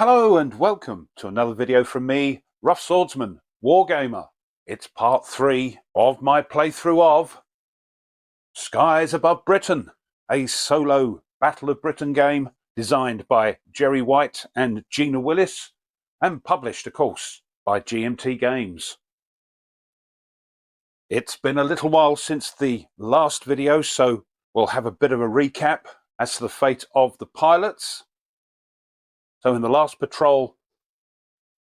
Hello and welcome to another video from me, Rough Swordsman, Wargamer. It's part 3 of my playthrough of Skies Above Britain, a solo Battle of Britain game designed by Jerry White and Gina Willis and published, of course, by GMT Games. It's been a little while since the last video, so we'll have a bit of a recap as to the fate of the pilots. So in the last patrol,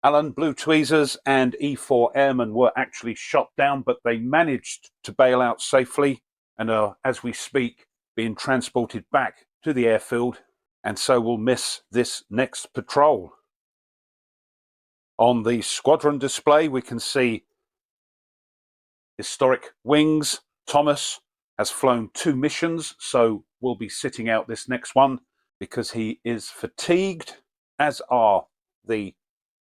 Alan, Blue Tweezers and E4 Airmen were actually shot down, but they managed to bail out safely and are, as we speak, being transported back to the airfield, and so we'll miss this next patrol. On the Squadron display, we can see historic wings. Thomas has flown 2 missions, so we'll be sitting out this next one because he is fatigued, as are the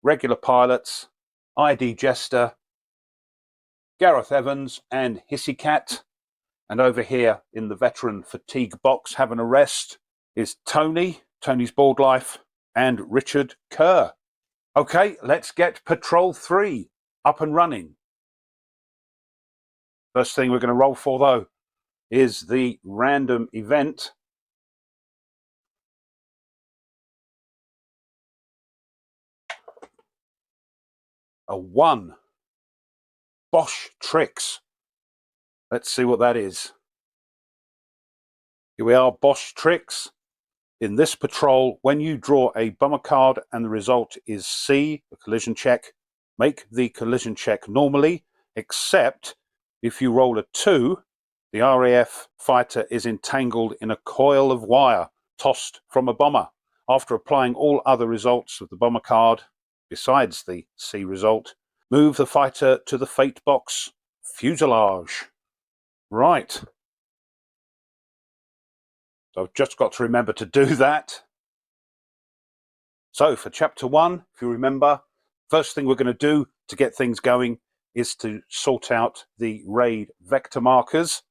regular pilots, ID Jester, Gareth Evans and Hissy Cat. And over here in the veteran fatigue box having a rest is Tony's Board Life, and Richard Kerr. Okay, let's get Patrol 3 up and running. First thing we're going to roll for, though, is the random event. A 1. Bosch Tricks. Let's see what that is. Here we are, Bosch Tricks. In this patrol, when you draw a bomber card and the result is C, a collision check, make the collision check normally, except if you roll a 2, the RAF fighter is entangled in a coil of wire tossed from a bomber. After applying all other results of the bomber card, besides the C result, move the fighter to the fate box fuselage. Right. So I've just got to remember to do that. So for chapter 1, if you remember, first thing we're going to do to get things going is to sort out the raid vector markers.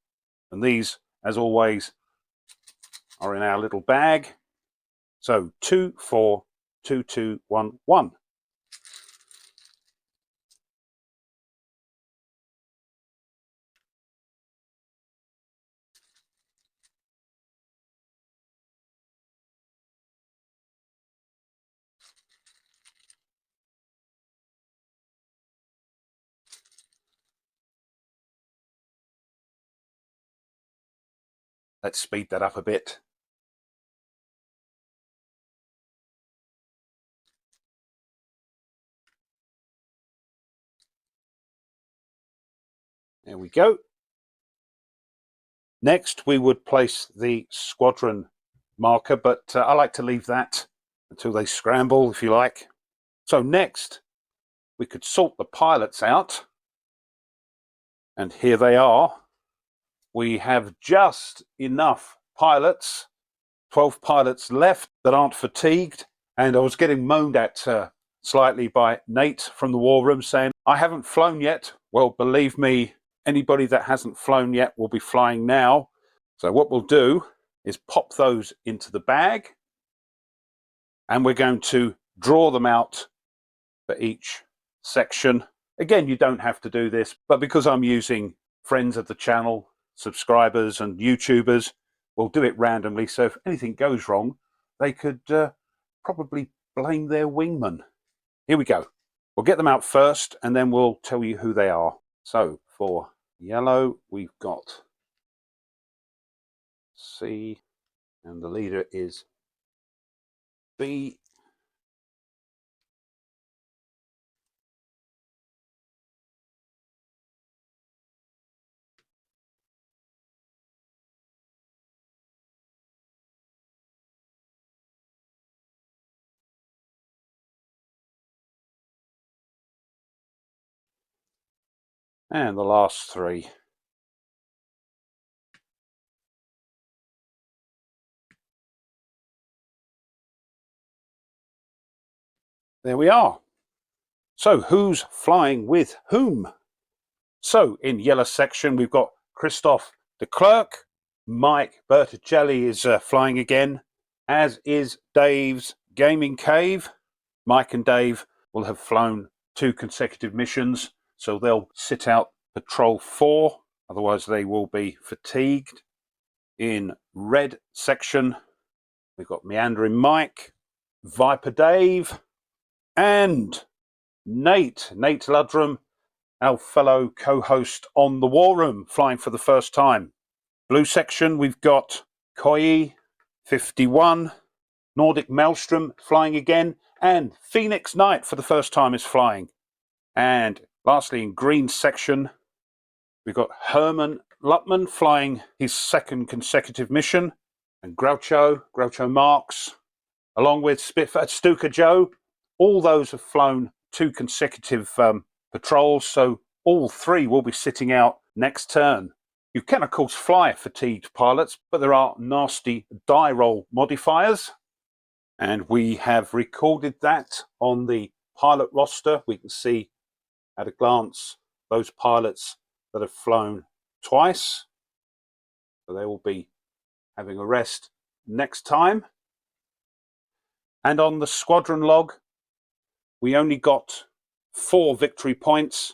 And these, as always, are in our little bag. So 2, 4, 2, 2, 1, 1. Let's speed that up a bit. There we go. Next, we would place the squadron marker, but I like to leave that until they scramble, if you like. So next, we could sort the pilots out. And here they are. We have just enough pilots, 12 pilots left that aren't fatigued. And I was getting moaned at slightly by Nate from the war room saying, I haven't flown yet. Well, believe me, anybody that hasn't flown yet will be flying now. So what we'll do is pop those into the bag, and we're going to draw them out for each section. Again, you don't have to do this, but because I'm using friends of the channel, subscribers and YouTubers, we'll do it randomly. So if anything goes wrong, they could probably blame their wingman. Here we go. We'll get them out first, and then we'll tell you who they are. So for yellow, we've got C, and the leader is B. And the last 3. There we are. So who's flying with whom? So in yellow section, we've got Christophe de Klerk. Mike Berticelli is flying again, as is Dave's Gaming Cave. Mike and Dave will have flown 2 consecutive missions, so they'll sit out Patrol 4, otherwise they will be fatigued. In red section, we've got Meandering Mike, Viper Dave, and Nate Ludrum, our fellow co-host on the War Room, flying for the first time. Blue section, we've got Koi, 51, Nordic Maelstrom flying again, and Phoenix Knight for the first time is flying. And lastly, in green section, we've got Herman Lutman flying his 2nd consecutive mission, and Groucho Marx, along with Spitfire, Stuka Joe. All those have flown 2 consecutive patrols, so all 3 will be sitting out next turn. You can, of course, fly fatigued pilots, but there are nasty die roll modifiers. And we have recorded that on the pilot roster. We can see at a glance those pilots that have flown twice. So they will be having a rest next time. And on the squadron log, we only got 4 victory points.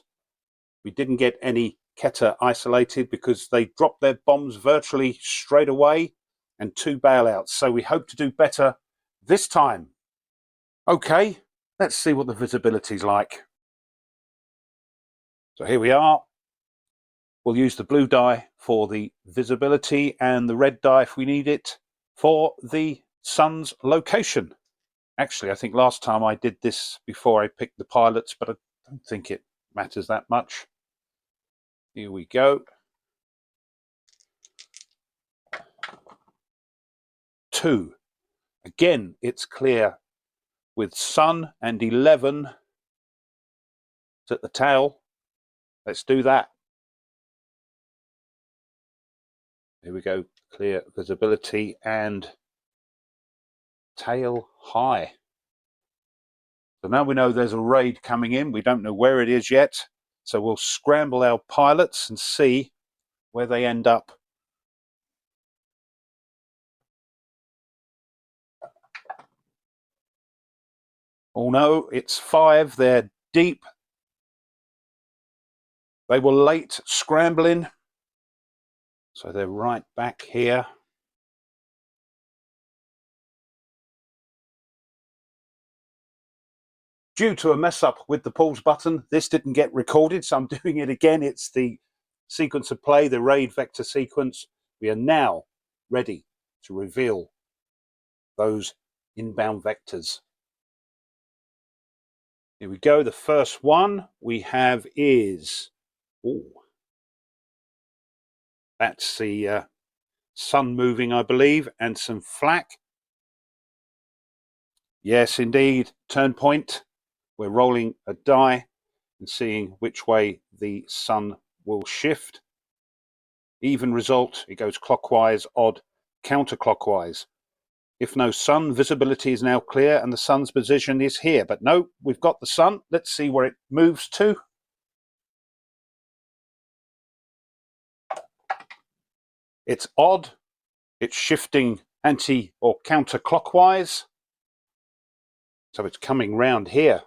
We didn't get any Keta isolated because they dropped their bombs virtually straight away, and 2 bailouts. So we hope to do better this time. Okay, let's see what the visibility's like. So here we are. We'll use the blue die for the visibility and the red die, if we need it, for the sun's location. Actually, I think last time I did this before I picked the pilots, but I don't think it matters that much. Here we go. 2. Again, it's clear with sun, and 11 at the tail. Let's do that. Here we go, clear visibility and tail high. So now we know there's a raid coming in. We don't know where it is yet. So we'll scramble our pilots and see where they end up. Oh no, it's 5. They're deep. They were late scrambling. So they're right back here. Due to a mess up with the pause button, this didn't get recorded, so I'm doing it again. It's the sequence of play, the raid vector sequence. We are now ready to reveal those inbound vectors. Here we go. The first one we have is, that's the sun moving, I believe, and some flak. Yes, indeed. Turn point. We're rolling a die and seeing which way the sun will shift. Even result, it goes clockwise, odd, counterclockwise. If no sun, visibility is now clear and the sun's position is here. But no, we've got the sun. Let's see where it moves to. It's odd. It's shifting anti or counterclockwise. So it's coming round here.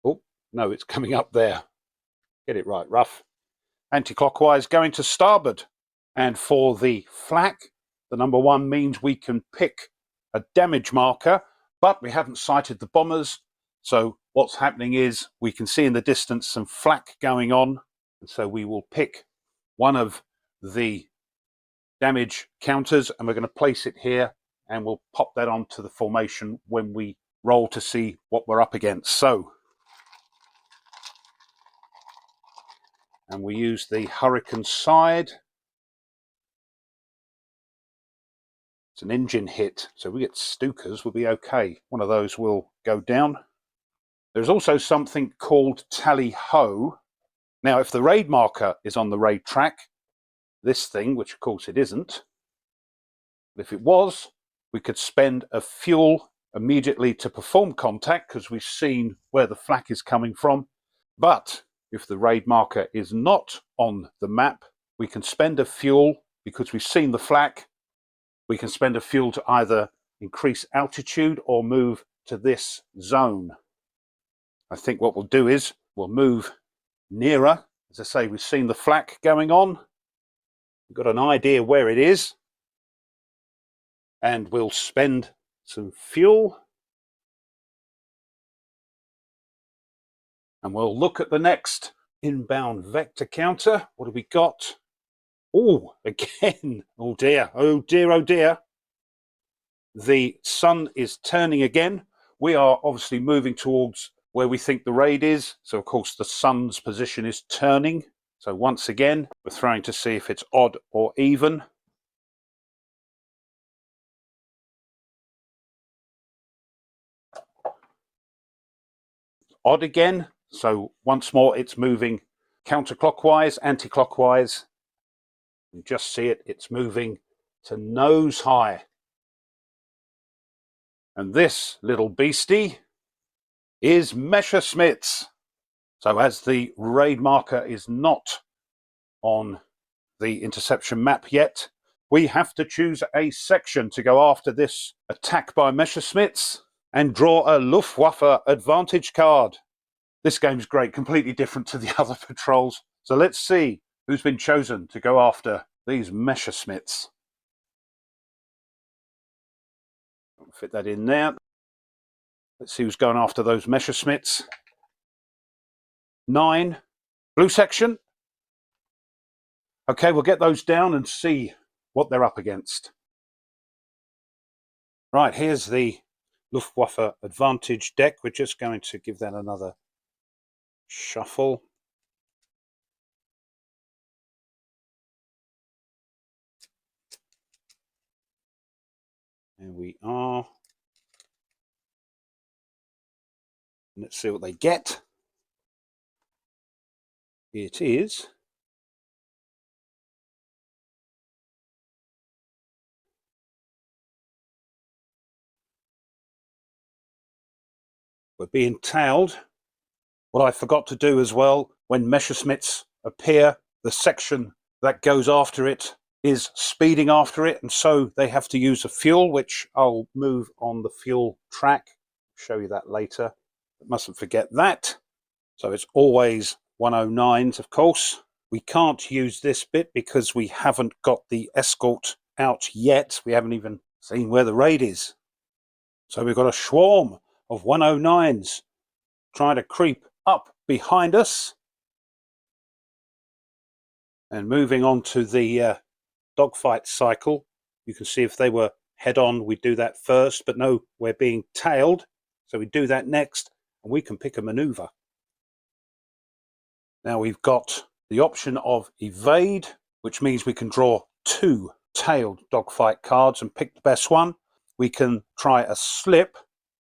Oh, no, it's coming up there. Get it right, Ruff. Anti-clockwise going to starboard. And for the flak, the number 1 means we can pick a damage marker, but we haven't sighted the bombers. So what's happening is we can see in the distance some flak going on. And so we will pick one of the damage counters and we're going to place it here, and we'll pop that onto the formation when we roll to see what we're up against. So, and we use the Hurricane side. It's an engine hit, so we get Stukas, we'll be okay. One of those will go down. There's also something called Tally Ho. Now, if the raid marker is on the raid track, this thing, which of course it isn't, if it was, we could spend a fuel immediately to perform contact because we've seen where the flak is coming from. But if the raid marker is not on the map, we can spend a fuel because we've seen the flak. We can spend a fuel to either increase altitude or move to this zone. I think what we'll do is we'll move nearer. As I say, we've seen the flak going on. We've got an idea where it is. And we'll spend some fuel. And we'll look at the next inbound vector counter. What have we got? Oh, again. Oh dear, oh dear, oh dear. The sun is turning again. We are obviously moving towards where we think the raid is. So of course the sun's position is turning. So once again, we're trying to see if it's odd or even. Odd again. So once more it's moving counterclockwise, anti-clockwise. You just see it, it's moving to nose high. And this little beastie is Messerschmitt's. So as the raid marker is not on the interception map yet, we have to choose a section to go after this attack by Messerschmitt's and draw a Luftwaffe advantage card. This game's great, completely different to the other patrols. So let's see who's been chosen to go after these Messerschmitt's. Fit that in there. Let's see who's going after those Messerschmitt's. 9. Blue section. Okay, we'll get those down and see what they're up against. Right, here's the Luftwaffe advantage deck. We're just going to give that another shuffle. There we are. Let's see what they get. It is we're being tailed. What I forgot to do as well, when Messerschmitt's appear, the section that goes after it is speeding after it, and so they have to use a fuel, which I'll move on the fuel track. Show you that later. But mustn't forget that. So it's always 109s, of course. We can't use this bit because we haven't got the Escort out yet. We haven't even seen where the raid is. So we've got a swarm of 109s trying to creep up behind us. And moving on to the dogfight cycle, you can see if they were head on, we'd do that first, but no, we're being tailed. So we do that next, and we can pick a maneuver. Now we've got the option of evade, which means we can draw 2 tailed dogfight cards and pick the best one. We can try a slip,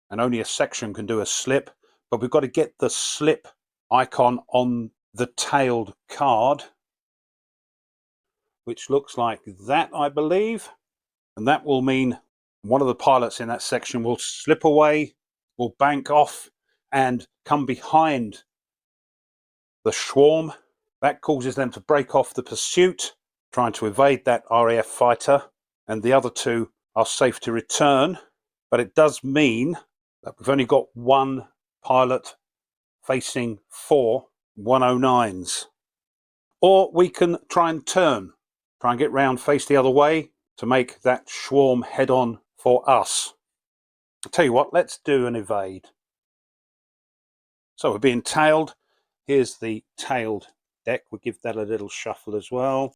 and only a section can do a slip, but we've got to get the slip icon on the tailed card, which looks like that, I believe. And that will mean one of the pilots in that section will slip away, will bank off and come behind the swarm. That causes them to break off the pursuit, trying to evade that RAF fighter, and the other 2 are safe to return. But it does mean that we've only got 1 pilot facing 4 109s. Or we can try and turn, try and get round, face the other way to make that swarm head on for us. I'll tell you what, let's do an evade. So we're being tailed. Here's the tailed deck. We'll give that a little shuffle as well.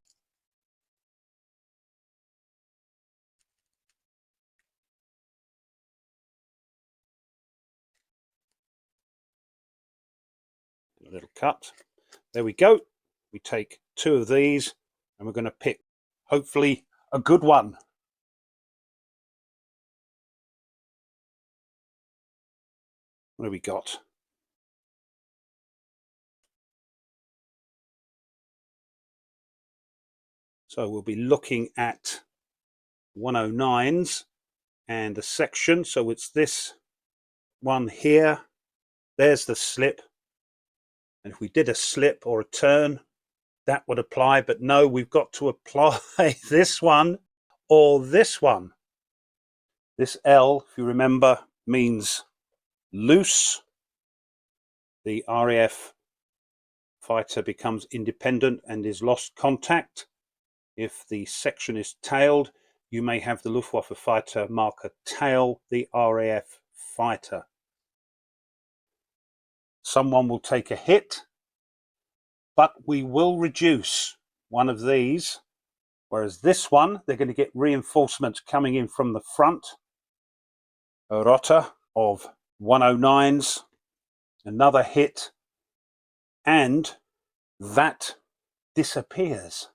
A little cut. There we go. We take 2 of these and we're going to pick, hopefully, a good one. What have we got? So we'll be looking at 109s and a section. So it's this one here. There's the slip. And if we did a slip or a turn, that would apply. But no, we've got to apply this one or this one. This L, if you remember, means loose, the RAF fighter becomes independent and is lost contact. If the section is tailed, you may have the Luftwaffe fighter marker tail the RAF fighter. Someone will take a hit, but we will reduce one of these, whereas this one, they're going to get reinforcements coming in from the front. A rotor of 109s, another hit, and that disappears.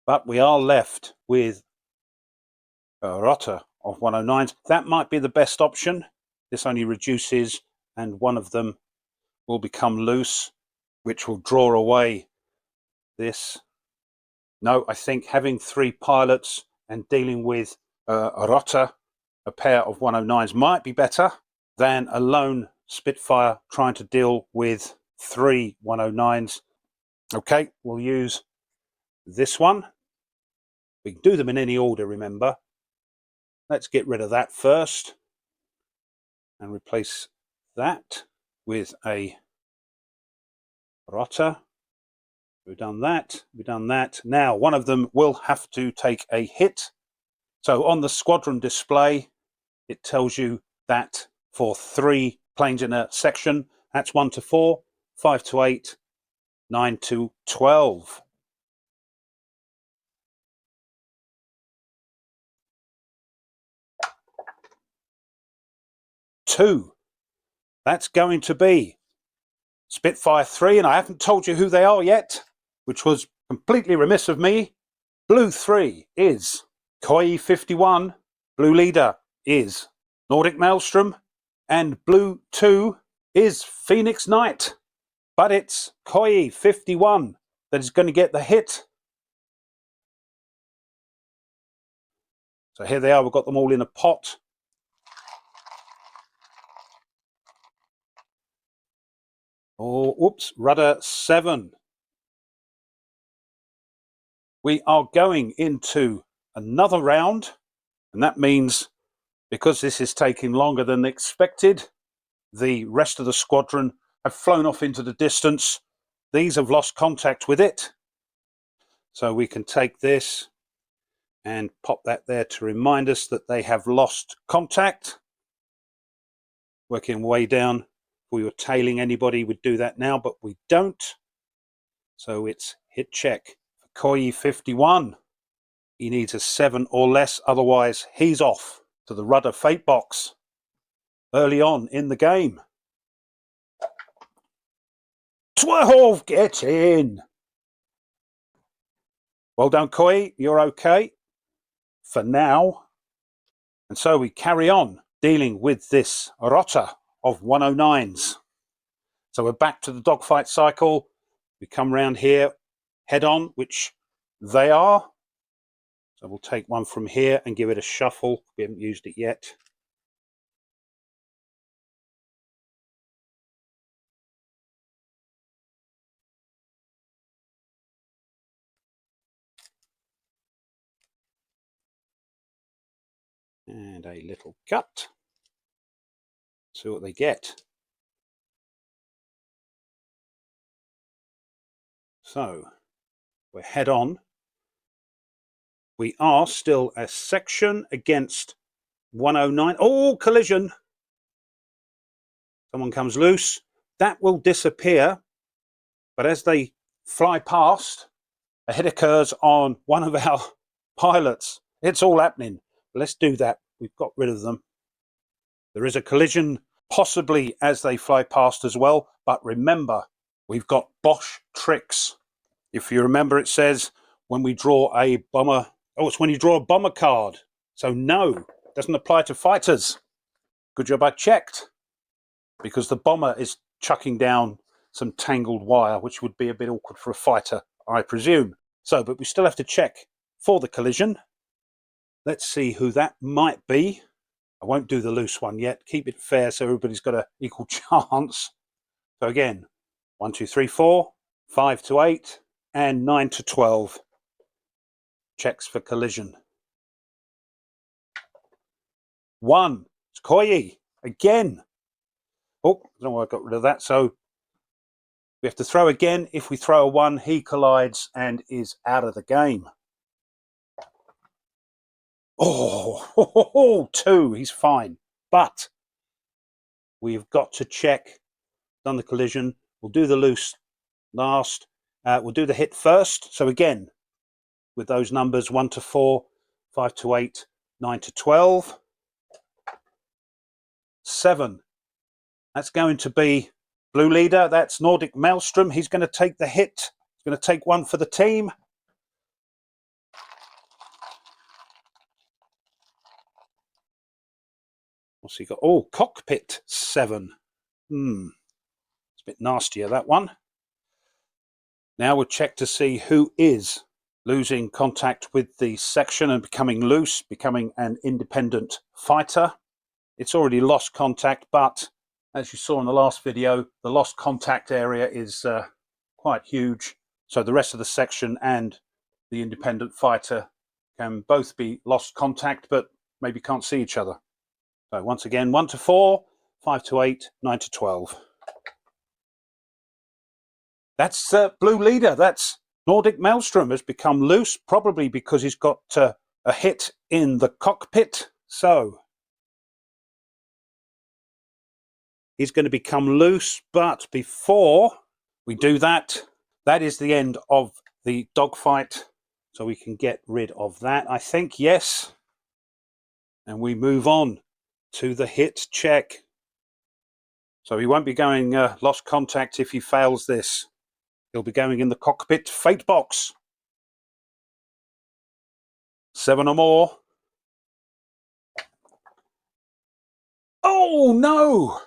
But we are left with a rotor of 109s. That might be the best option. This only reduces, and one of them will become loose, which will draw away this. No, I think having 3 pilots and dealing with a rotor, a pair of 109s, might be better than a lone Spitfire trying to deal with 3 109s. Okay, we'll use this one. We can do them in any order, remember. Let's get rid of that first and replace that with a rotor. We've done that, we've done that. Now, one of them will have to take a hit. So on the squadron display, it tells you that for 3 planes in a section, that's 1 to 4, 5 to 8, 9 to 12. Two. That's going to be Spitfire 3, and I haven't told you who they are yet, which was completely remiss of me. Blue 3 is Koi 51, Blue Leader is Nordic Maelstrom, and Blue 2 is Phoenix Knight. But it's Koi 51 that is going to get the hit. So here they are, we've got them all in a pot. Oh, whoops, rudder 7. We are going into another round, and that means, because this is taking longer than expected, the rest of the squadron have flown off into the distance. These have lost contact with it. So we can take this and pop that there to remind us that they have lost contact. Working way down. If we were tailing anybody, we'd do that now, but we don't. So it's hit check for Koi 51. He needs a 7 or less, otherwise he's off to the rudder fate box early on in the game. 12, get in. Well done, Koi, you're okay for now. And so we carry on dealing with this rotor of 109s. So we're back to the dogfight cycle. We come round here head on, which they are. So we'll take one from here and give it a shuffle. We haven't used it yet. And a little cut. See what they get. So we're head on. We are still a section against 109. Oh, collision. Someone comes loose. That will disappear. But as they fly past, a hit occurs on one of our pilots. It's all happening. Let's do that. We've got rid of them. There is a collision possibly as they fly past as well. But remember, we've got Bosch tricks. If you remember, it says when we draw a bomber. Oh, it's when you draw a bomber card. So no, it doesn't apply to fighters. Good job I checked. Because the bomber is chucking down some tangled wire, which would be a bit awkward for a fighter, I presume. So, but we still have to check for the collision. Let's see who that might be. I won't do the loose one yet. Keep it fair so everybody's got an equal chance. So again, 1, 2, 3, 4, 5 to 8, and 9 to 12. Checks for collision. 1. Koyi again. Oh, I don't know why I got rid of that. So we have to throw again. If we throw a 1, he collides and is out of the game. Oh, 2, he's fine. But we've got to check. Done the collision. We'll do the loose last. We'll do the hit first. So again, with those numbers 1 to 4, 5 to 8, 9 to 12. 7. That's going to be blue leader. That's Nordic Maelstrom. He's going to take the hit. He's going to take 1 for the team. What's he got? Oh, cockpit 7. It's a bit nastier, that one. Now we'll check to see who is losing contact with the section and becoming loose, becoming an independent fighter. It's already lost contact, but as you saw in the last video, the lost contact area is quite huge. So the rest of the section and the independent fighter can both be lost contact, but maybe can't see each other. So once again, 1 to 4, 5 to 8, 9 to 12. That's blue leader. That's Nordic Maelstrom has become loose, probably because he's got a hit in the cockpit. So he's going to become loose. But before we do that, that is the end of the dogfight. So we can get rid of that, I think. Yes. And we move on to the hit check. So he won't be going lost contact if he fails this. He'll be going in the cockpit fate box. 7 or more. Oh no!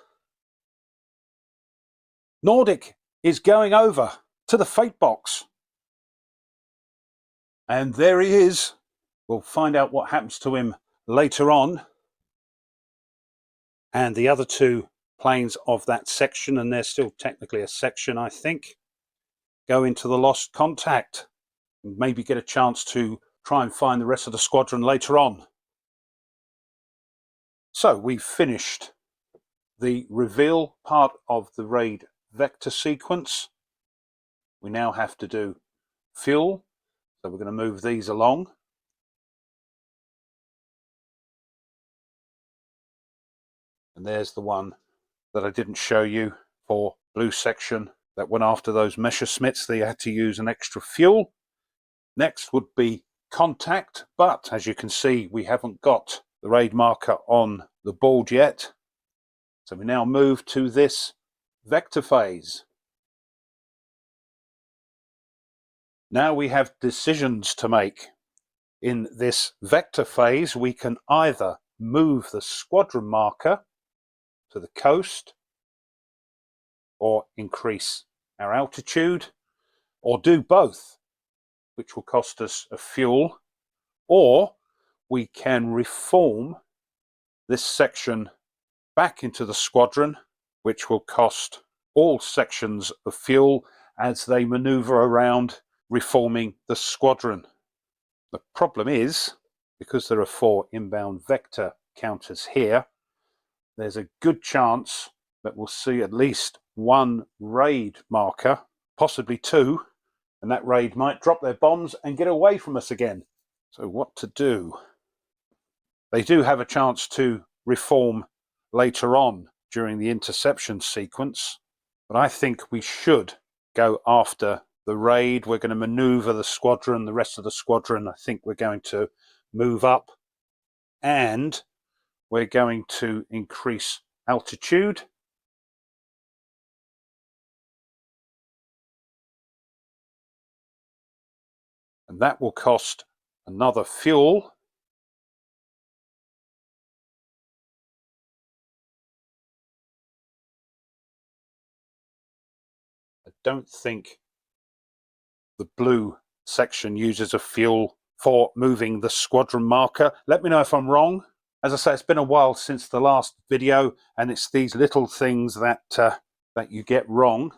Nordic is going over to the fate box. And there he is. We'll find out what happens to him later on. And the other 2 planes of that section, and they're still technically a section, I think, go into the lost contact. And maybe get a chance to try and find the rest of the squadron later on. So we've finished the reveal part of the raid vector sequence. We now have to do fuel. So we're going to move these along. And there's the one that I didn't show you for blue section that went after those Messerschmitts. They had to use an extra fuel. Next would be contact, but as you can see, we haven't got the raid marker on the board yet. So we now move to this vector phase. Now we have decisions to make. In this vector phase, we can either move the squadron marker to the coast, or increase our altitude, or do both, which will cost us a fuel, or we can reform this section back into the squadron, which will cost all sections of fuel as they maneuver around reforming the squadron. The problem is, because there are 4 inbound vector counters here, there's a good chance that we'll see at least 1 raid marker, possibly 2, and that raid might drop their bombs and get away from us again. So what to do? They do have a chance to reform later on during the interception sequence, but I think we should go after the raid. We're going to maneuver the squadron, the rest of the squadron. I think we're going to move up, and we're going to increase altitude. And that will cost another fuel. I don't think the blue section uses a fuel for moving the squadron marker. Let me know if I'm wrong. As I say, it's been a while since the last video, and it's these little things that that you get wrong.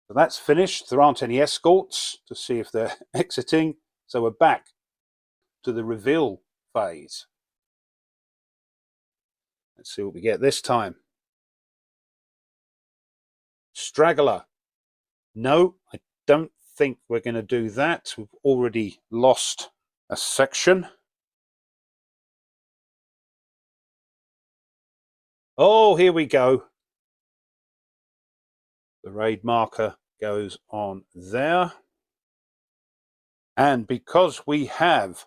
So that's finished. There aren't any escorts to see if they're exiting. So we're back to the reveal phase. Let's see what we get this time. Straggler. No, I don't think we're going to do that. We've already lost a section. Oh, here we go. The raid marker goes on there. And because we have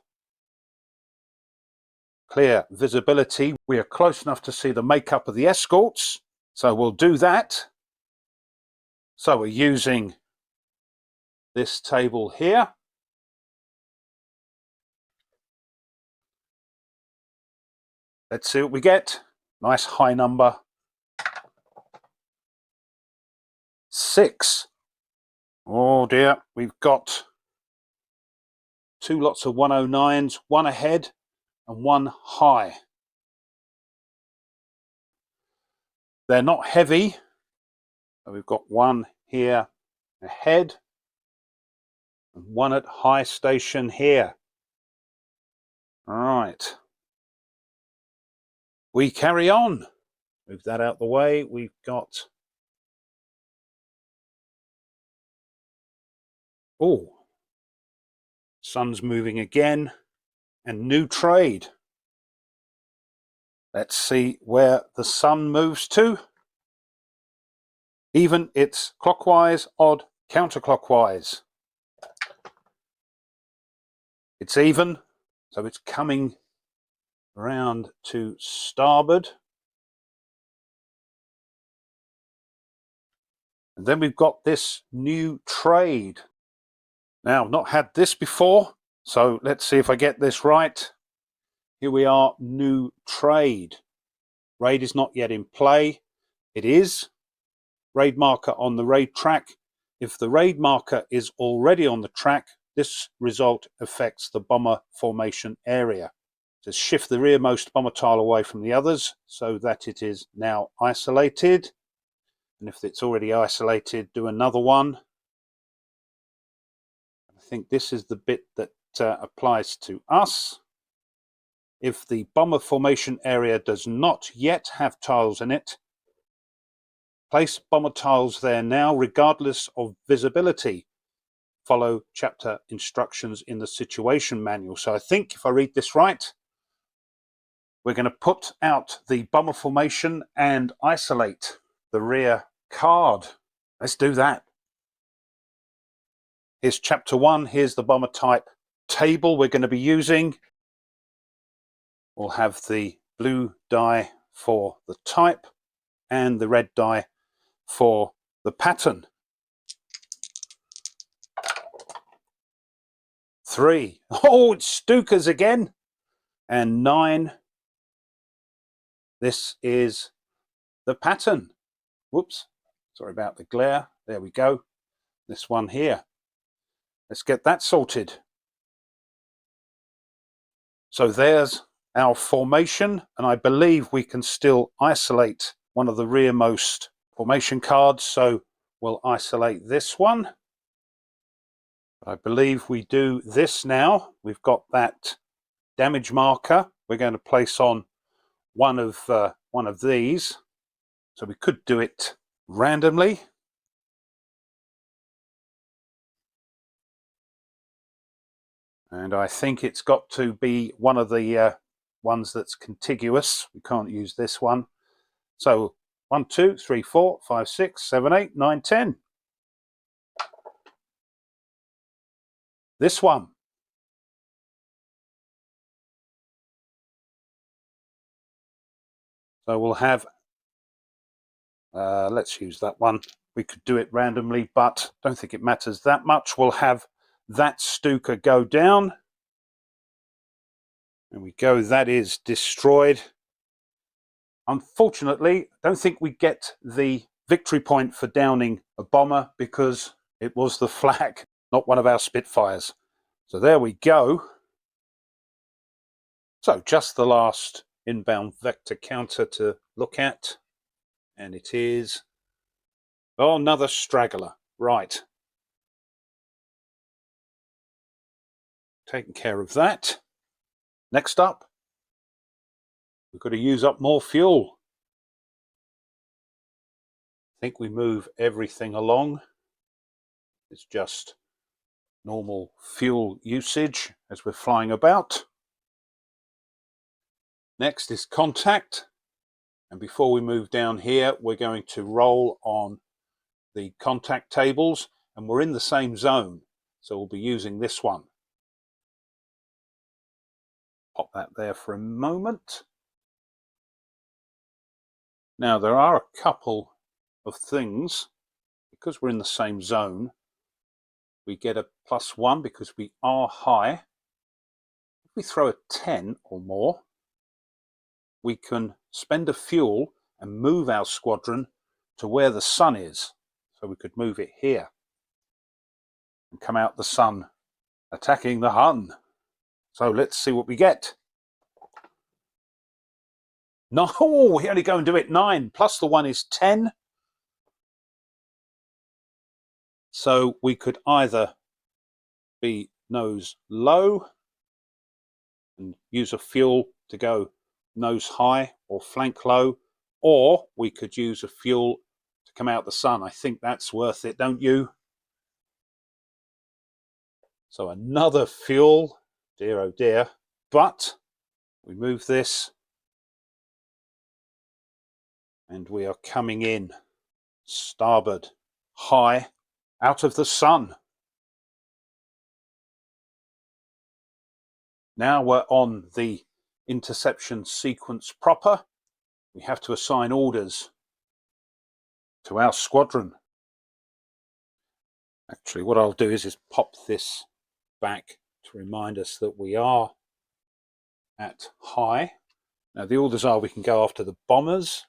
clear visibility, we are close enough to see the makeup of the escorts. So we'll do that. So we're using this table here. Let's see what we get. Nice high number. 6. Oh dear, we've got 2 lots of 109s, 1 ahead and 1 high. They're not heavy. So we've got 1 here ahead and 1 at high station here. All right. We carry on. Move that out the way. We've got... Oh, sun's moving again. And new trade. Let's see where the sun moves to. Even, it's clockwise, odd, counterclockwise. It's even, so it's coming around to starboard. And then we've got this new trade. Now, I've not had this before, so let's see if I get this right. Here we are, new trade. Raid is not yet in play. It is. Raid marker on the raid track. If the raid marker is already on the track, this result affects the bomber formation area. Just shift the rearmost bomber tile away from the others so that it is now isolated. And if it's already isolated, do another one. I think this is the bit that applies to us. If the bomber formation area does not yet have tiles in it, place bomber tiles there now regardless of visibility. Follow chapter instructions in the situation manual. So I think if I read this right, we're going to put out the bomber formation and isolate the rear card. Let's do that. Here's chapter 1. Here's the bomber type table we're going to be using. We'll have the blue die for the type and the red die for the pattern. 3. Oh, it's Stukas again. And 9. This is the pattern. Whoops. Sorry about the glare. There we go. This one here. Let's get that sorted. So there's our formation, and I believe we can still isolate one of the rearmost formation cards, so we'll isolate this one. I believe we do this now. We've got that damage marker. We're going to place on one of these, so we could do it randomly. And I think it's got to be one of the ones that's contiguous. We can't use this one. So 1, 2, 3, 4, 5, 6, 7, 8, 9, 10. This one. So we'll have, let's use that one. We could do it randomly, but I don't think it matters that much. We'll have that Stuka go down. And we go, that is destroyed. Unfortunately, I don't think we get the victory point for downing a bomber because it was the flak, not one of our Spitfires. So there we go. So just the last inbound vector counter to look at. And it is, oh, another straggler. Right. Taking care of that. Next up, We've got to use up more fuel. I think we move everything along. It's just normal fuel usage as we're flying about. Next is contact. And before we move down here, we're going to roll on the contact tables, and we're in the same zone. So we'll be using this one. Pop that there for a moment. Now there are a couple of things. Because we're in the same zone, we get a +1 because we are high. If we throw a 10 or more, we can spend a fuel and move our squadron to where the sun is. So we could move it here and come out the sun, attacking the Hun. So let's see what we get. No, we only go and do it 9, plus the 1 is 10. So we could either be nose low and use a fuel to go nose high or flank low, or we could use a fuel to come out the sun. I think that's worth it, don't you? So another fuel, dear oh dear, but we move this and we are coming in starboard high out of the sun. Now we're on the interception sequence proper. We have to assign orders to our squadron. Actually, what I'll do is pop this back to remind us that we are at high. Now the orders are we can go after the bombers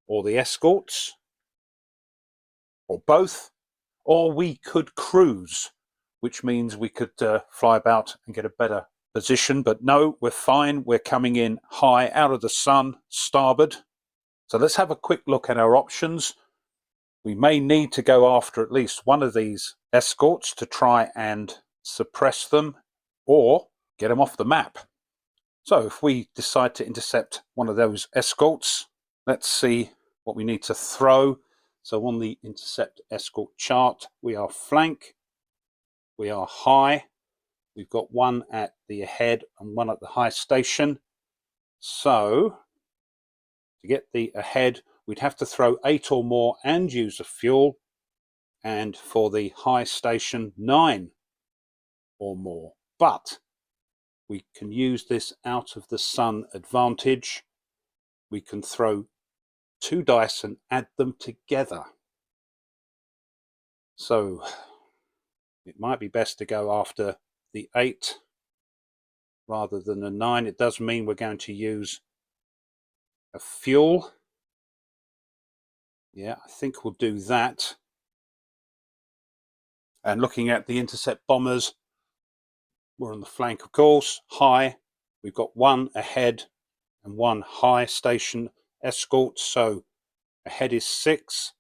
or the escorts or both, or we could cruise, which means we could fly about and get a better position. But no, we're fine. We're coming in high out of the sun, starboard. So let's have a quick look at our options. We may need to go after at least one of these escorts to try and suppress them or get them off the map. So if we decide to intercept one of those escorts, let's see what we need to throw. So on the intercept escort chart, we are flank, we are high, we've got one at the ahead and one at the high station. So to get the ahead, we'd have to throw 8 or more and use a fuel, and for the high station 9 or more. But we can use this out of the sun advantage. We can throw 2 dice and add them together. So it might be best to go after the 8 rather than the 9. It does mean we're going to use a fuel. Yeah, I think we'll do that. And looking at the intercept bombers, we're on the flank, of course, high. We've got 1 ahead and 1 high station escort. So ahead is 6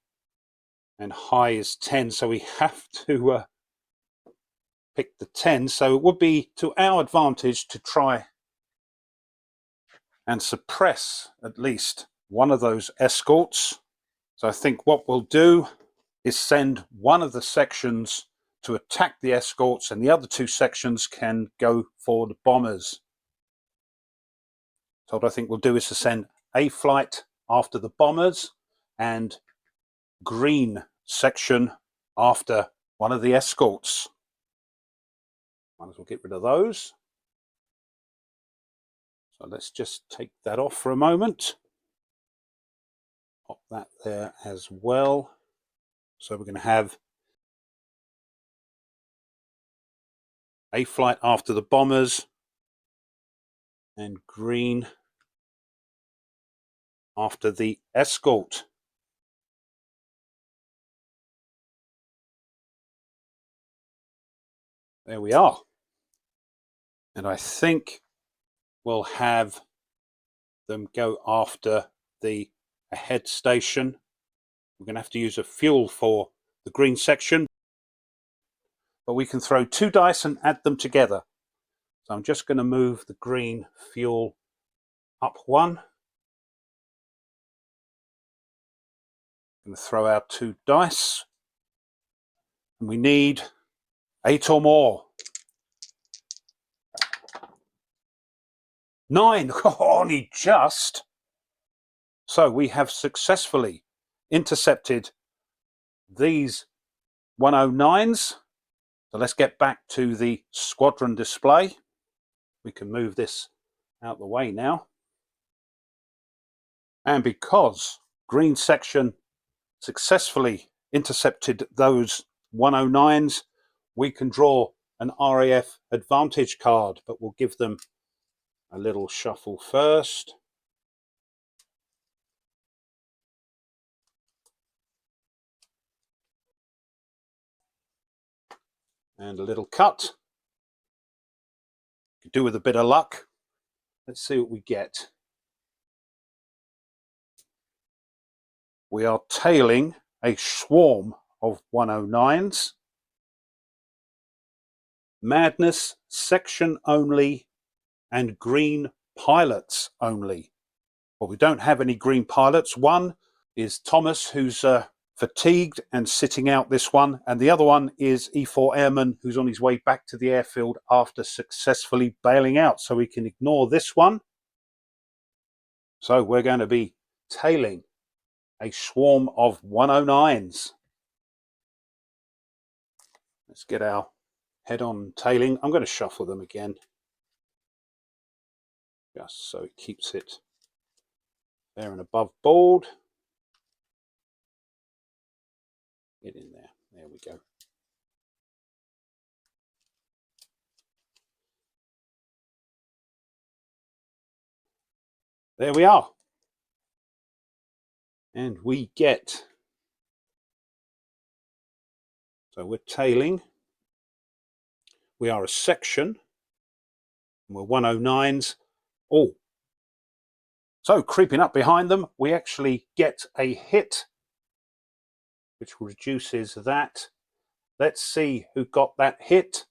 and high is 10. So we have to pick the 10. So it would be to our advantage to try and suppress at least one of those escorts. So I think what we'll do is send one of the sections to attack the escorts, and the other 2 sections can go for the bombers. So what I think we'll do is to send a flight after the bombers and green section after one of the escorts. Might as well get rid of those. So let's just take that off for a moment. Pop that there as well. So we're going to have a flight after the bombers and green after the escort. There we are. And I think we'll have them go after the ahead station. We're going to have to use a fuel for the green section, but we can throw 2 dice and add them together. So I'm just going to move the green fuel Up one. Going to throw our 2 dice. And we need 8 or more. 9. Only just. So we have successfully intercepted these 109s. So let's get back to the squadron display. We can move this out the way now. And because green section successfully intercepted those 109s, we can draw an RAF advantage card, but we'll give them a little shuffle first. And a little cut. Could do with a bit of luck. Let's see what we get. We are tailing a swarm of 109s. Madness, section only, and green pilots only. Well, we don't have any green pilots. One is Thomas, who's fatigued and sitting out this one, and the other one is E4 Airman, who's on his way back to the airfield after successfully bailing out. So we can ignore this one. So we're going to be tailing a swarm of 109s. Let's get our head on tailing. I'm going to shuffle them again, just so it keeps it there and above board. Get in there. There we go. There we are. And we get, so we're tailing. We are a section. And we're 109s. Oh. So creeping up behind them, we actually get a hit, which reduces that. Let's see who got that hit.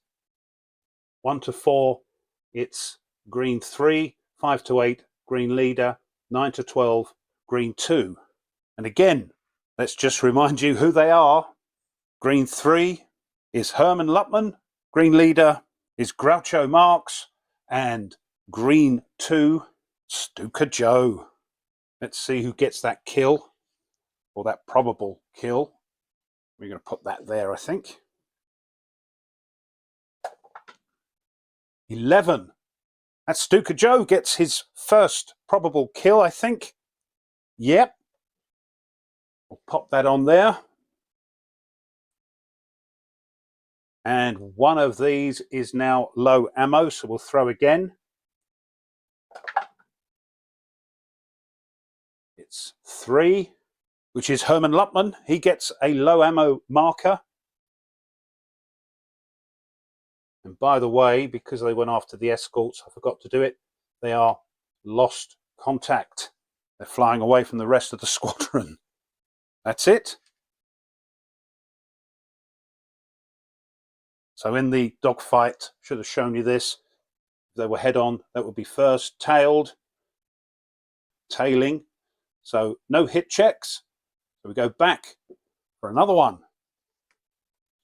1 to 4, it's green 3. 5 to 8, green leader. 9 to 12, green 2. And again, let's just remind you who they are. Green 3 is Herman Lupman. Green leader is Groucho Marx. And green 2, Stuka Joe. Let's see who gets that kill, or that probable kill. We're going to put that there, I think. 11. That's Stuka Joe gets his first probable kill, I think. Yep. We'll pop that on there. And one of these is now low ammo, so we'll throw again. It's 3, which is Herman Lupman. He gets a low ammo marker. And by the way, because they went after the escorts, I forgot to do it. They are lost contact. They're flying away from the rest of the squadron. That's it. So in the dogfight, should have shown you this. If they were head on, that would be first tailed, tailing. So no hit checks. So we go back for another one.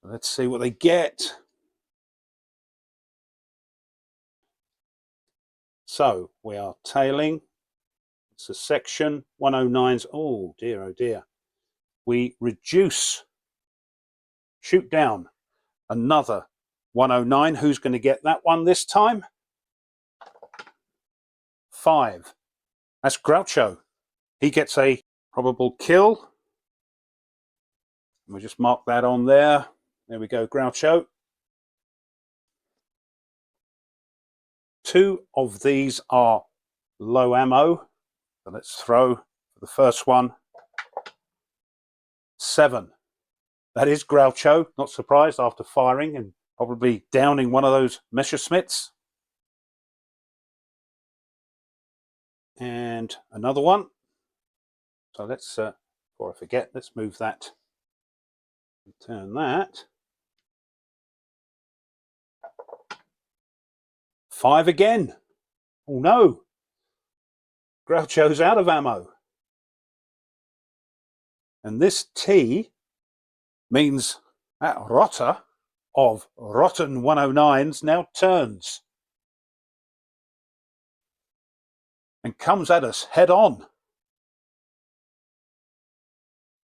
Let's see what they get. So we are tailing. It's a section 109s. Oh dear, oh dear. We reduce, shoot down another 109. Who's going to get that one this time? 5. That's Groucho. He gets a probable kill. We'll just mark that on there. There we go, Groucho. 2 of these are low ammo. So let's throw for the first one. 7. That is Groucho. Not surprised after firing and probably downing one of those Messerschmitts. And another one. So let's, before I forget, let's move that. Turn that. 5 again. Oh no. Groucho's out of ammo. And this T means that rotter of rotten 109s now turns and comes at us head on.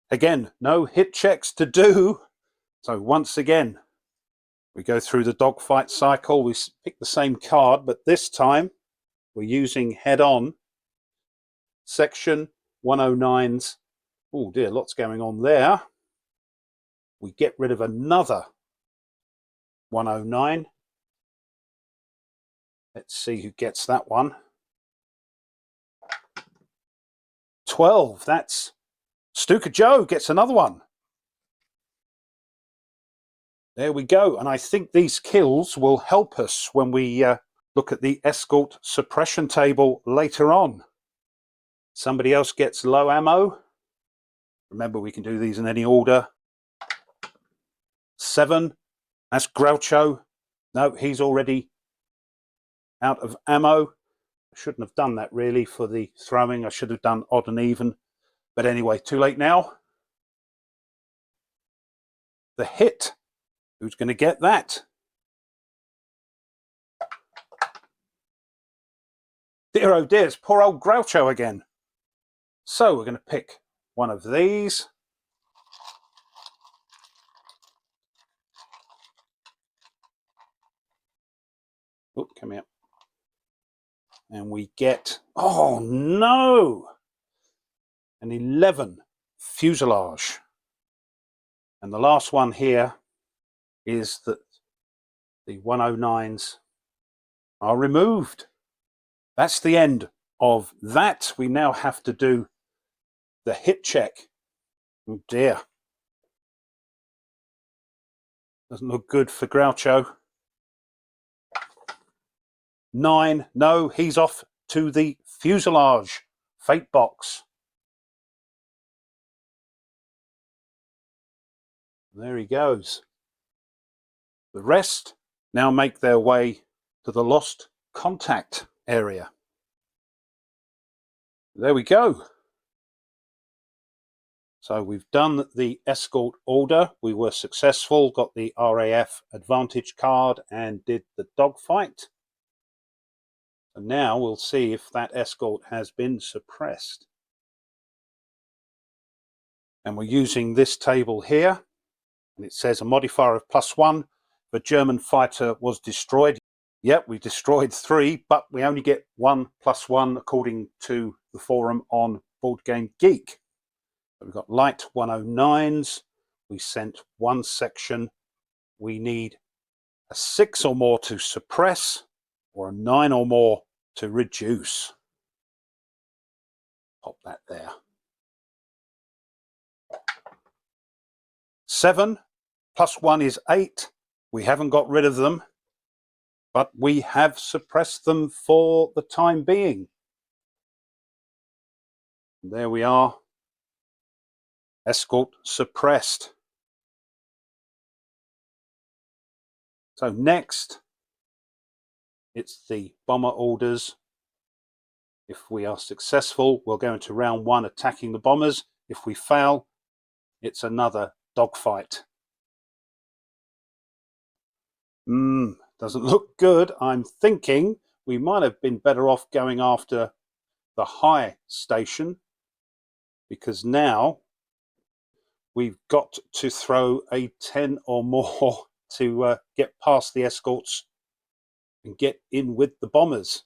Again, no hit checks to do. So once again, we go through the dogfight cycle. We pick the same card, but this time we're using head on. Section 109s. Oh dear, lots going on there. We get rid of another 109. Let's see who gets that one. 12. That's Stuka Joe gets another one. There we go. And I think these kills will help us when we look at the Escort suppression table later on. Somebody else gets low ammo. Remember, we can do these in any order. 7. That's Groucho. No, he's already out of ammo. I shouldn't have done that really for the throwing. I should have done odd and even. But anyway, too late now. The hit. Who's going to get that? Dear oh dear, it's poor old Groucho again. So we're going to pick one of these. Oh, come here. And we get, oh no, an 11 fuselage. And the last one here is that the 109s are removed. That's the end of that. We now have to do the hit check. Oh dear. Doesn't look good for Groucho. 9. No, he's off to the fuselage fate box. There he goes. The rest now make their way to the lost contact area. There we go. So we've done the escort order. We were successful, got the RAF advantage card and did the dogfight. And now we'll see if that escort has been suppressed. And we're using this table here. And it says a modifier of +1. The German fighter was destroyed. Yep, we destroyed 3, but we only get 1 + 1 according to the forum on Board Game Geek. So we've got light 109s. We sent 1 section. We need a 6 or more to suppress, or a 9 or more to reduce. Pop that there. 7 + 1 is 8. We haven't got rid of them, but we have suppressed them for the time being. There we are. Escort suppressed. So next, it's the bomber orders. If we are successful, we'll go into round 1 attacking the bombers. If we fail, it's another dogfight. Doesn't look good. I'm thinking we might have been better off going after the high station, because now we've got to throw a 10 or more to get past the escorts and get in with the bombers.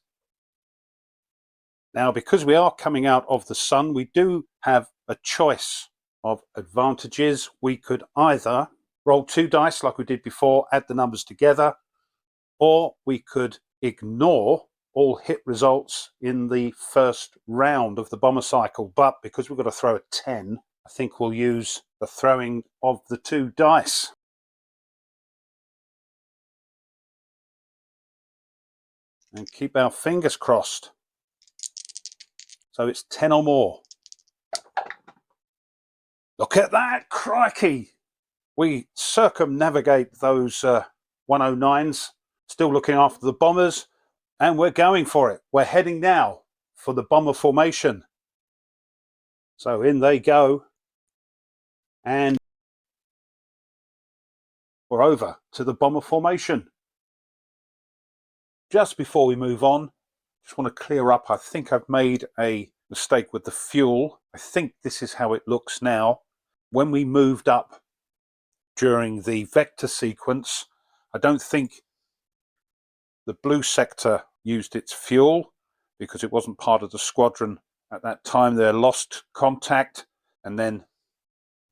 Now, because we are coming out of the sun, we do have a choice of advantages. We could either roll 2 dice like we did before, add the numbers together, or we could ignore all hit results in the first round of the bomber cycle. But because we've got to throw a 10, I think we'll use the throwing of the 2 dice. And keep our fingers crossed. So it's 10 or more. Look at that, crikey! We circumnavigate those 109s, still looking after the bombers, and we're going for it. We're heading now for the bomber formation. So in they go, and we're over to the bomber formation. Just before we move on, just want to clear up, I think I've made a mistake with the fuel. I think this is how it looks now. When we moved up during the vector sequence, I don't think the blue sector used its fuel because it wasn't part of the squadron at that time. They lost contact, and then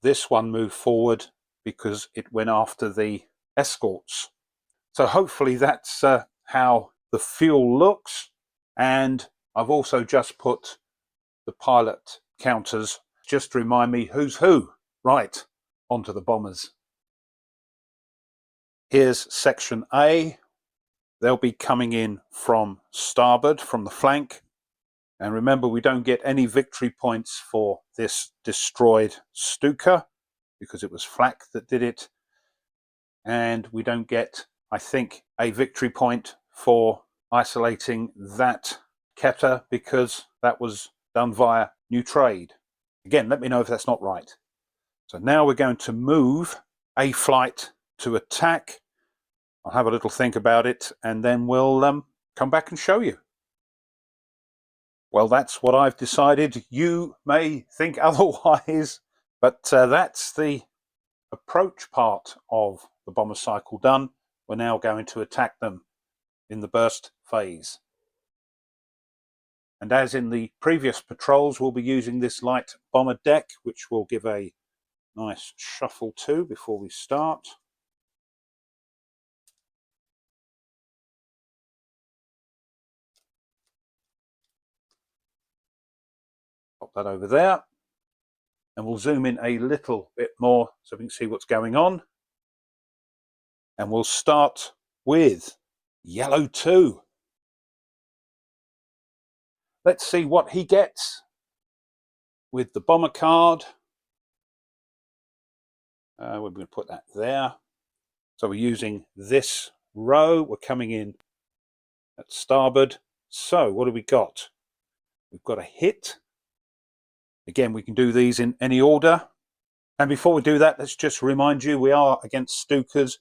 this one moved forward because it went after the escorts. So hopefully that's how the fuel looks. And I've also just put the pilot counters just to remind me who's who. Right, onto the bombers. Here's section A. They'll be coming in from starboard, from the flank. And remember, we don't get any victory points for this destroyed Stuka because it was flak that did it. And we don't get, I think, a victory point for isolating that Keta because that was done via new trade. Again, let me know if that's not right. So now we're going to move a flight to attack. I'll have a little think about it and then we'll come back and show you. Well, that's what I've decided. You may think otherwise, but that's the approach part of the bomber cycle done. We're now going to attack them in the burst phase. And as in the previous patrols, we'll be using this light bomber deck, which we'll give a nice shuffle to before we start. Pop that over there. And we'll zoom in a little bit more so we can see what's going on. And we'll start with yellow 2. Let's see what he gets with the bomber card. We're going to put that there. So we're using this row. We're coming in at starboard. So what do we got? We've got a hit. Again, we can do these in any order. And before we do that, let's just remind you we are against Stukas.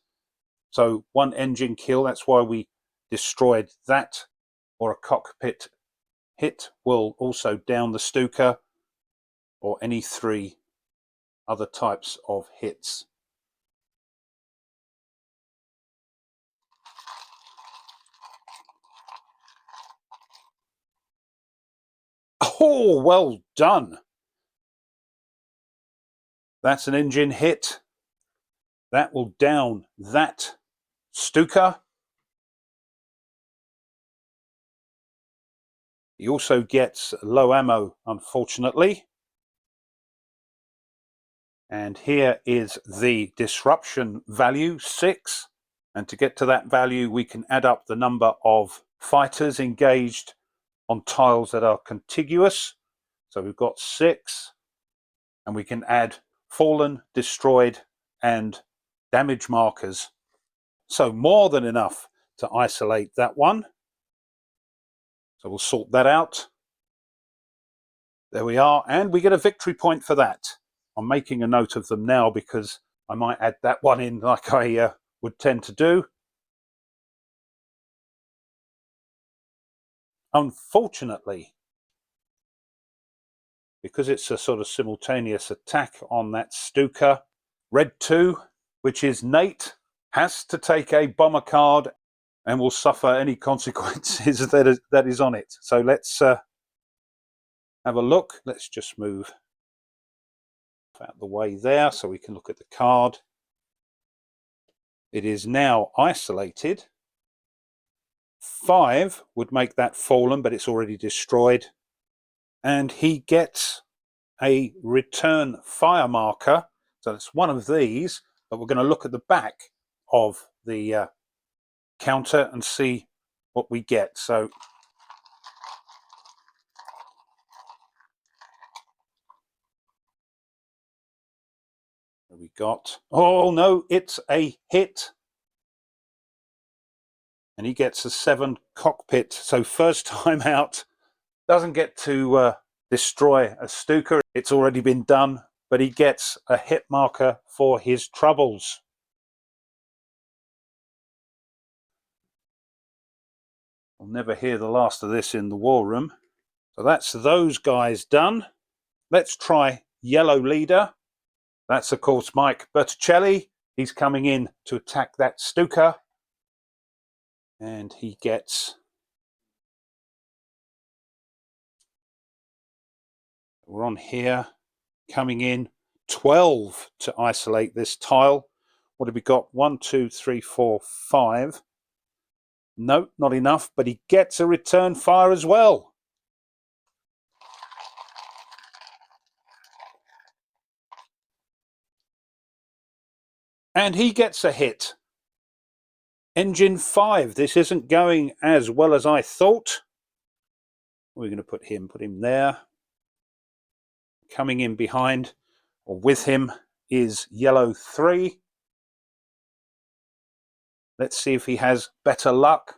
So 1 engine kill, that's why we destroyed that. Or a cockpit hit will also down the Stuka, or any 3 other types of hits. Oh, well done. That's an engine hit. That will down that Stuka. He also gets low ammo, unfortunately. And here is the disruption value, 6. And to get to that value, we can add up the number of fighters engaged on tiles that are contiguous. So we've got 6. And we can add fallen, destroyed, and damage markers. So more than enough to isolate that one. So we'll sort that out. There we are. And we get a victory point for that. I'm making a note of them now because I might add that one in like I would tend to do. Unfortunately, because it's a sort of simultaneous attack on that Stuka, red 2, which is Nate, has to take a bomber card and will suffer any consequences that is on it. So let's have a look. Let's just move out the way there so we can look at the card. It is now isolated. 5 would make that fallen, but it's already destroyed. And he gets a return fire marker. So it's one of these, but we're going to look at the back of the counter and see what we get. So we got, oh no, it's a hit. And he gets a 7 cockpit. So first time out, Doesn't get to destroy a Stuka. It's already been done, but he gets a hit marker for his troubles. We'll never hear the last of this in the war room. So that's those guys done. Let's try yellow leader. That's, of course, Mike Berticelli. He's coming in to attack that Stuka. And he gets... We're on here, coming in 12 to isolate this tile. What have we got? 1, 2, 3, 4, 5. No, not enough, but he gets a return fire as well. And he gets a hit. Engine 5. This isn't going as well as I thought. We're going to put him there. Coming in behind, or with him, is yellow 3. Let's see if he has better luck.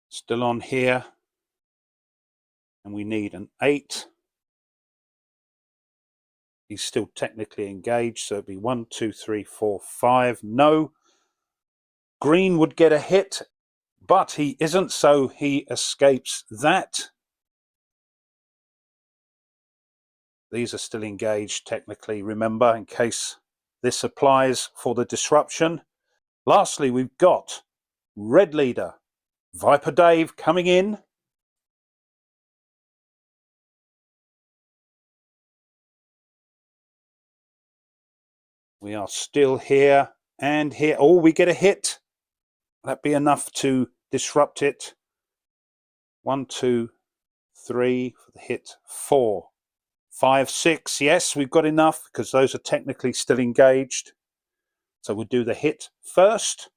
Still on here. And we need an 8. He's still technically engaged, so it'd be 1, 2, 3, 4, 5. No. Green would get a hit, but he isn't, so he escapes that. These are still engaged technically, remember, in case this applies for the disruption. Lastly, we've got red leader, Viper Dave, coming in. We are still here and here. Oh, we get a hit. That'd be enough to disrupt it. 1, 2, 3 for the hit. 4, 5, 6. Yes, we've got enough because those are technically still engaged. So we'll do the hit first.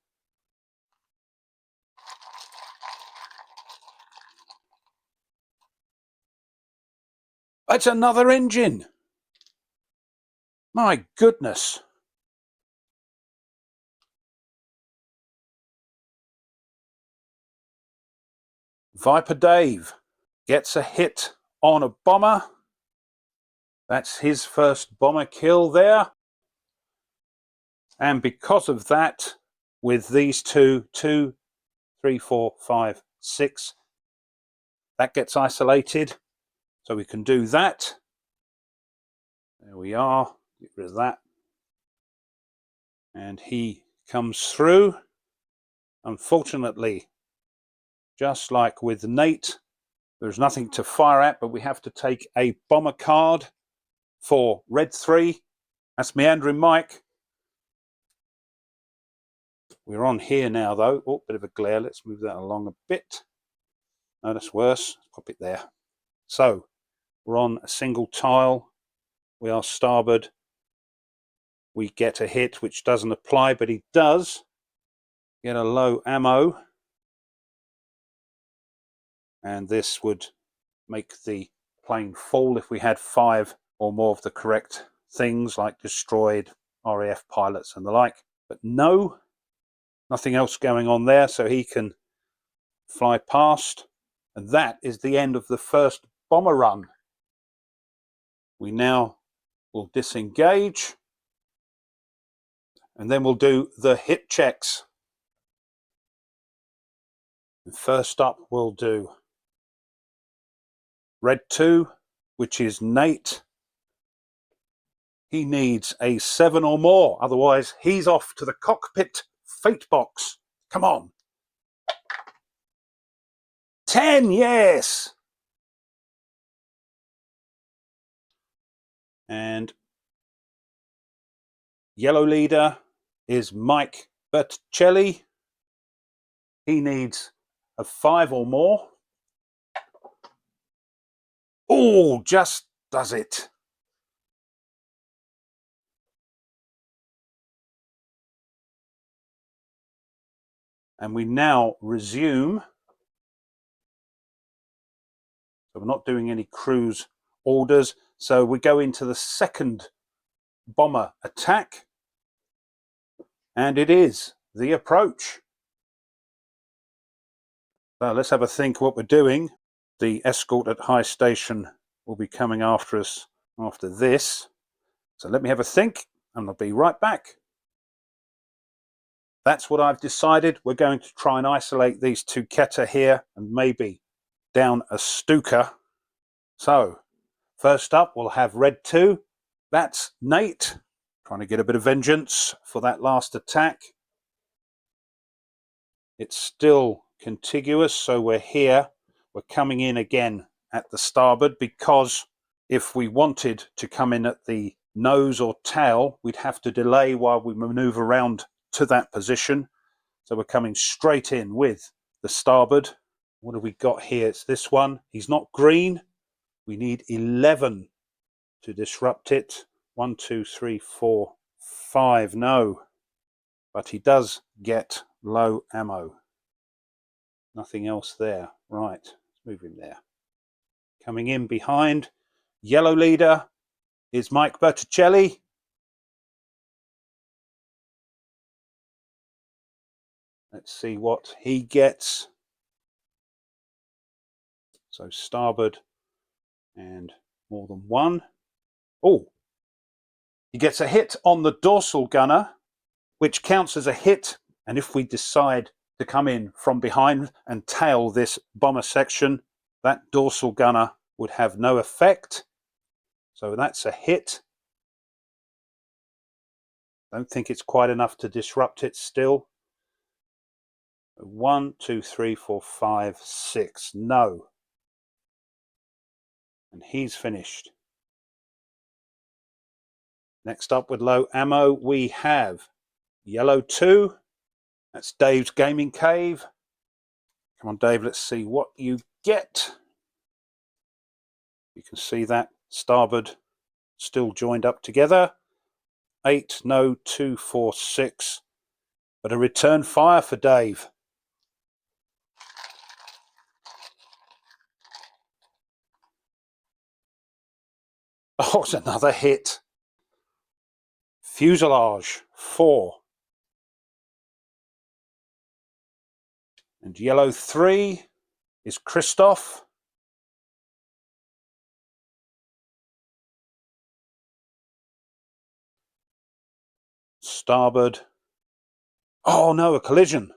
It's another engine. My goodness. Viper Dave gets a hit on a bomber. That's his first bomber kill there. And because of that, with these 2, 2, 3, 4, 5, 6, that gets isolated. So we can do that. There we are. Get rid of that. And he comes through. Unfortunately, just like with Nate, there's nothing to fire at, but we have to take a bomber card for red 3. That's Meandering Mike. We're on here now, though. Oh, bit of a glare. Let's move that along a bit. No, that's worse. Pop it there. So, we're on a single tile. We are starboard. We get a hit, which doesn't apply, but he does get a low ammo. And this would make the plane fall if we had 5 or more of the correct things, like destroyed RAF pilots and the like. But no, nothing else going on there, so he can fly past. And that is the end of the first bomber run. We now will disengage. And then we'll do the hit checks. And first up, we'll do red 2, which is Nate. He needs a 7 or more, otherwise he's off to the cockpit fate box. Come on. 10, yes! And yellow leader is Mike Berticelli. He needs a 5 or more. Oh, just does it. And we now resume. So we're not doing any cruise orders. So we go into the second bomber attack. And it is the approach. So let's have a think what we're doing. The escort at high station will be coming after us after this. So let me have a think and I'll be right back. That's what I've decided. We're going to try and isolate these two Keta here and maybe down a Stuka. So first up we'll have Red 2. That's Nate, trying to get a bit of vengeance for that last attack. It's still contiguous, so we're here. We're coming in again at the starboard, because if we wanted to come in at the nose or tail, we'd have to delay while we maneuver around to that position. So we're coming straight in with the starboard. What have we got here? It's this one. He's not green. We need 11 to disrupt it. 1, 2, 3, 4, 5. No. But he does get low ammo. Nothing else there. Right. Let's move him there. Coming in behind. Yellow leader is Mike Berticelli. Let's see what he gets. So starboard and more than one. Oh, he gets a hit on the dorsal gunner, which counts as a hit. And if we decide to come in from behind and tail this bomber section, that dorsal gunner would have no effect. So that's a hit. Don't think it's quite enough to disrupt it still. 1, 2, 3, 4, 5, 6. No. And he's finished. Next up with low ammo, we have Yellow 2. That's Dave's Gaming Cave. Come on, Dave, let's see what you get. You can see that starboard still joined up together. 8, no, 2, 4, 6. But a return fire for Dave. Oh, it's another hit. Fuselage, 4. And Yellow 3 is Christoph. Starboard. Oh no, a collision.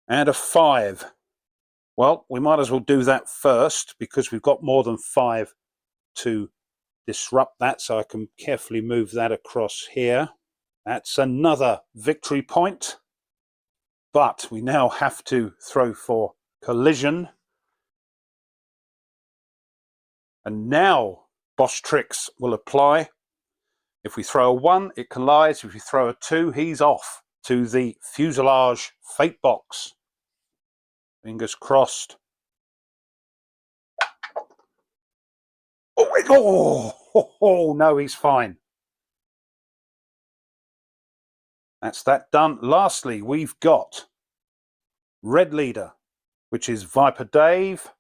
And a 5. Well, we might as well do that first, because we've got more than 5 to disrupt that, so I can carefully move that across here. That's another victory point. But we now have to throw for collision. And now boss tricks will apply. If we throw a 1, it collides. If we throw a 2, he's off to the fuselage fate box. Fingers crossed. Oh, no, he's fine. That's that done. Lastly, we've got Red Leader, which is Viper Dave.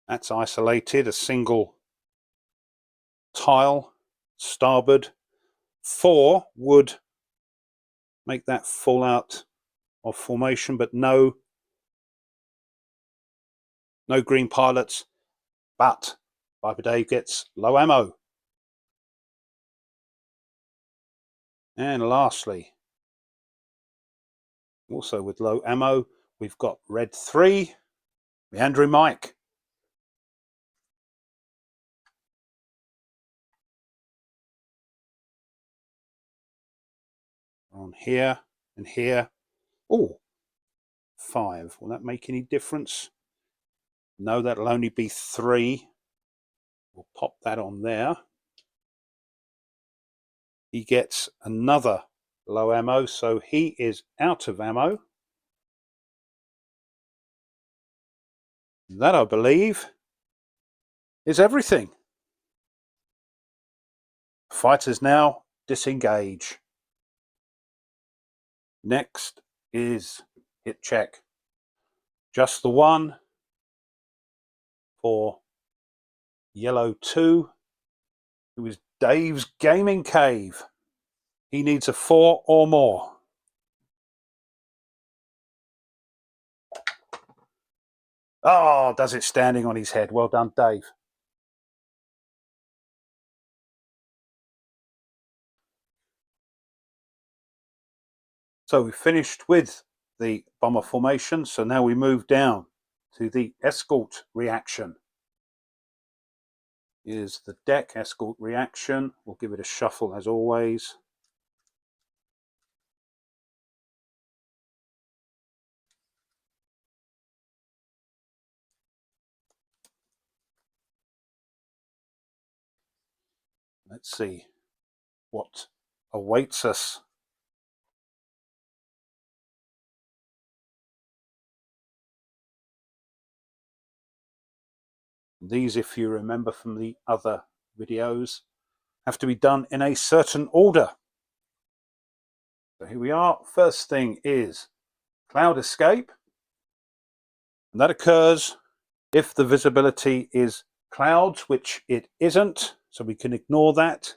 That's isolated, a single tile, starboard. 4 would make that full out of formation, but no green pilots. But Viper Dave gets low ammo. And lastly, also with low ammo, we've got Red 3, Andrew Mike. On here and here. Oh, 5. Will that make any difference? No, that'll only be 3. We'll pop that on there. He gets another low ammo, so he is out of ammo. That, I believe, is everything. Fighters now disengage. Next is hit check. Just the 1 for Yellow 2. who is Dave's Gaming Cave. He needs a 4 or more. Oh, does it standing on his head. Well done, Dave. So we finished with the bomber formation. So now we move down to the escort reaction. Here's the deck escort reaction. We'll give it a shuffle as always. Let's see what awaits us. These, if you remember from the other videos, have to be done in a certain order. So here we are. First thing is cloud escape. And that occurs if the visibility is clouds, which it isn't, so we can ignore that.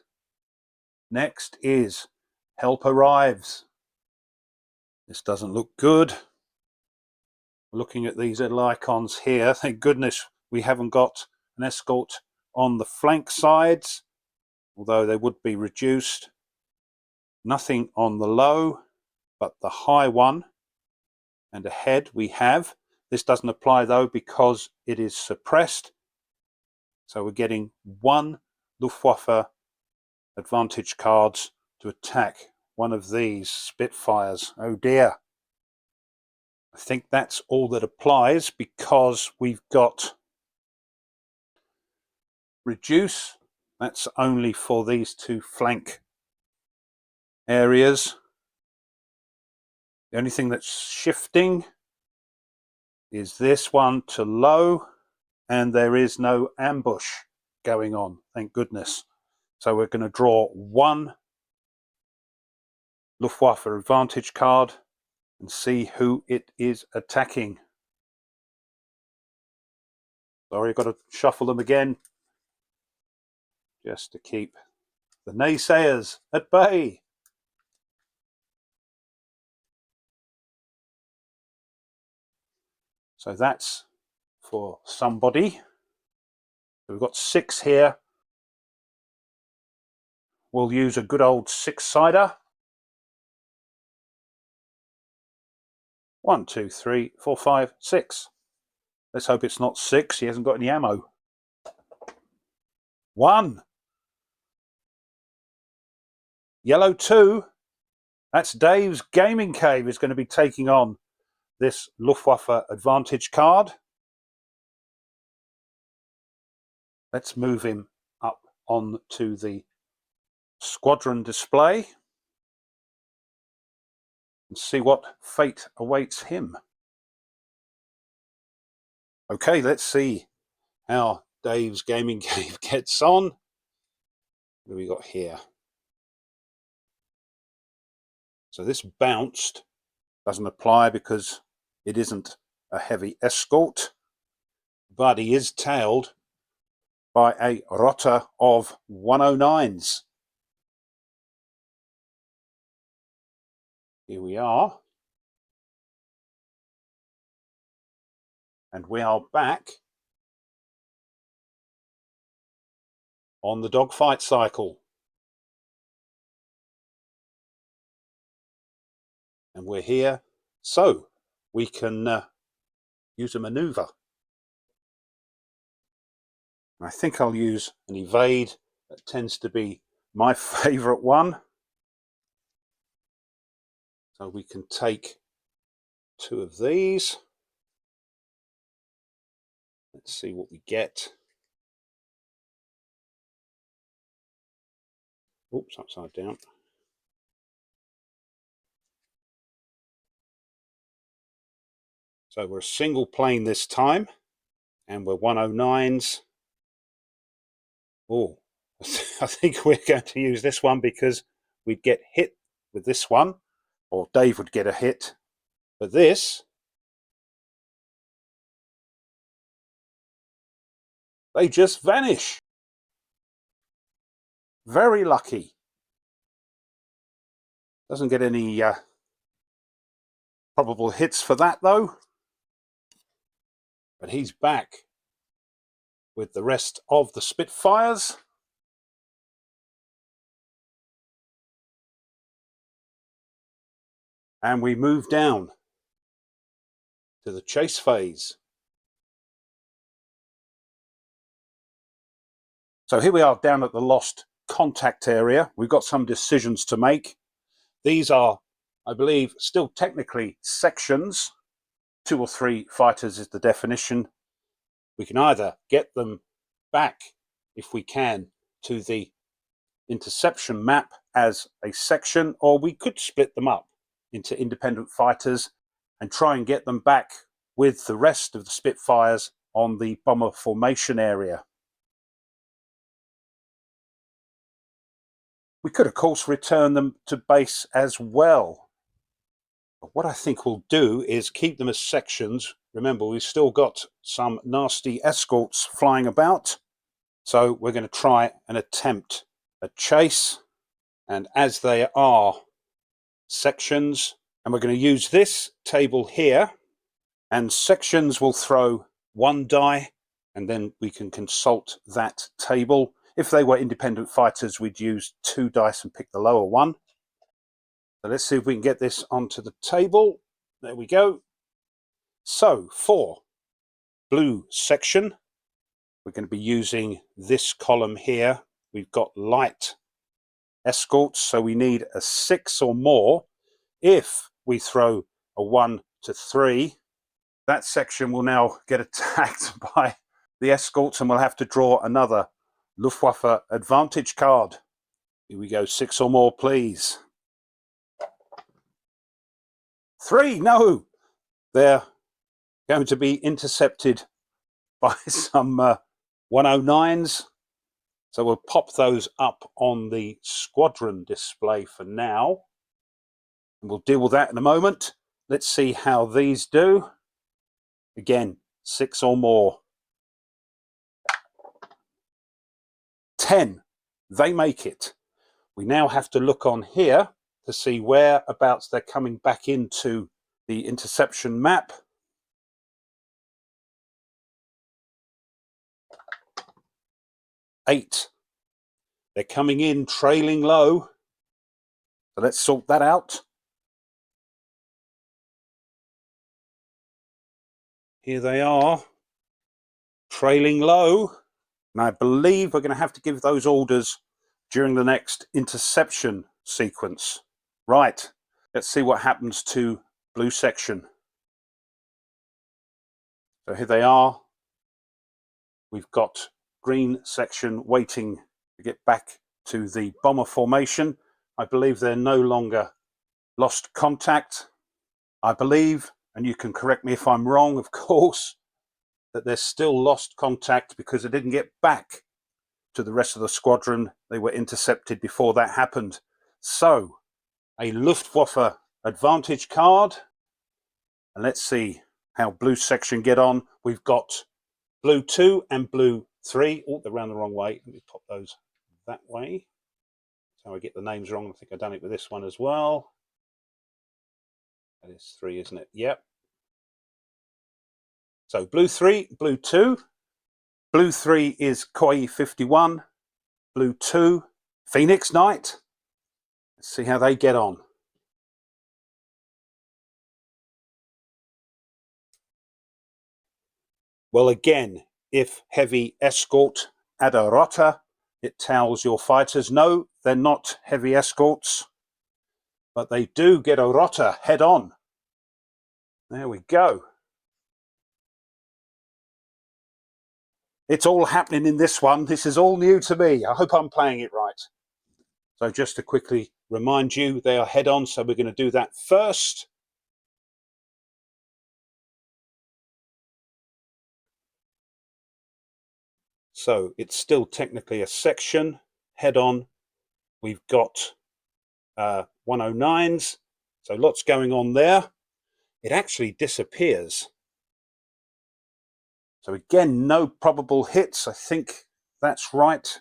Next is help arrives. This doesn't look good. Looking at these little icons here, thank goodness we haven't got an escort on the flank sides, although they would be reduced. Nothing on the low, but the high one and ahead we have. This doesn't apply though because it is suppressed. So we're getting 1 Luftwaffe advantage cards to attack one of these Spitfires. Oh dear. I think that's all that applies because we've got reduce. That's only for these 2 flank areas. The only thing that's shifting is this one to low, and there is no ambush going on, thank goodness. So we're going to draw 1 Luftwaffe advantage card and see who it is attacking. Sorry, I've got to shuffle them again just to keep the naysayers at bay. So that's for somebody. We've got 6 here. We'll use a good old 6-sider. 1, 2, 3, 4, 5, 6. Let's hope it's not 6. He hasn't got any ammo. 1. Yellow 2. That's Dave's Gaming Cave is going to be taking on this Luftwaffe advantage card. Let's move him up on to the Squadron display and see what fate awaits him. Okay, let's see how Dave's Gaming Cave gets on. What have we got here? So this bounced, doesn't apply because it isn't a heavy escort, but he is tailed by a rotor of 109s. Here we are. And we are back on the dogfight cycle. And we're here, so we can use a maneuver. I think I'll use an evade. That tends to be my favorite one. So we can take 2 of these. Let's see what we get. Oops, upside down. So we're a single plane this time, and we're 109s. Oh, I think we're going to use this one because we'd get hit with this one, or Dave would get a hit. But this, they just vanish. Very lucky. Doesn't get any probable hits for that though. But he's back with the rest of the Spitfires. And we move down to the chase phase. So here we are down at the lost contact area. We've got some decisions to make. These are, I believe, still technically sections. 2 or 3 fighters is the definition. We can either get them back, if we can, to the Interception map as a section, or we could split them up into independent fighters and try and get them back with the rest of the Spitfires on the bomber formation area. We could, of course, return them to base as well. But what I think we'll do is keep them as sections. Remember, we've still got some nasty escorts flying about. So we're going to try and attempt a chase. And as they are sections, and we're going to use this table here, and sections will throw 1 die, and then we can consult that table. If they were independent fighters, we'd use 2 dice and pick the lower one. So let's see if we can get this onto the table. There we go. So for blue section, we're going to be using this column here. We've got light escorts, so we need a 6 or more. If we throw a 1 to 3, that section will now get attacked by the escorts, and we'll have to draw another Luftwaffe advantage card. Here we go, 6 or more, please. 3, no! They're going to be intercepted by some 109s. So we'll pop those up on the squadron display for now. And we'll deal with that in a moment. Let's see how these do. Again, 6 or more. 10. They make it. We now have to look on here to see whereabouts they're coming back into the interception map. 8. They're coming in trailing low. So let's sort that out. Here they are, trailing low. And I believe we're going to have to give those orders during the next interception sequence. Right, let's see what happens to blue section. So here they are. We've got green section waiting to get back to the bomber formation. I believe they're no longer lost contact. I believe, and you can correct me if I'm wrong, of course, that they're still lost contact because they didn't get back to the rest of the squadron. They were intercepted before that happened. So, a Luftwaffe advantage card. And let's see how blue section get on. We've got blue 2 and blue 3. Oh, they're around the wrong way. Let me pop those that way. That's how I get the names wrong. I think I've done it with this one as well. That is 3, isn't it? Yep. So blue 3, blue 2. Blue 3 is Koi 51. Blue 2, Phoenix Knight. Let's see how they get on. Well, again, if heavy escort, add a rota, it tells your fighters, no, they're not heavy escorts, but they do get a rota head on. There we go. It's all happening in this one. This is all new to me. I hope I'm playing it right. So just to quickly remind you, they are head on, so we're going to do that first. So it's still technically a section, head on. We've got 109s, so lots going on there. It actually disappears. So again, no probable hits. I think that's right.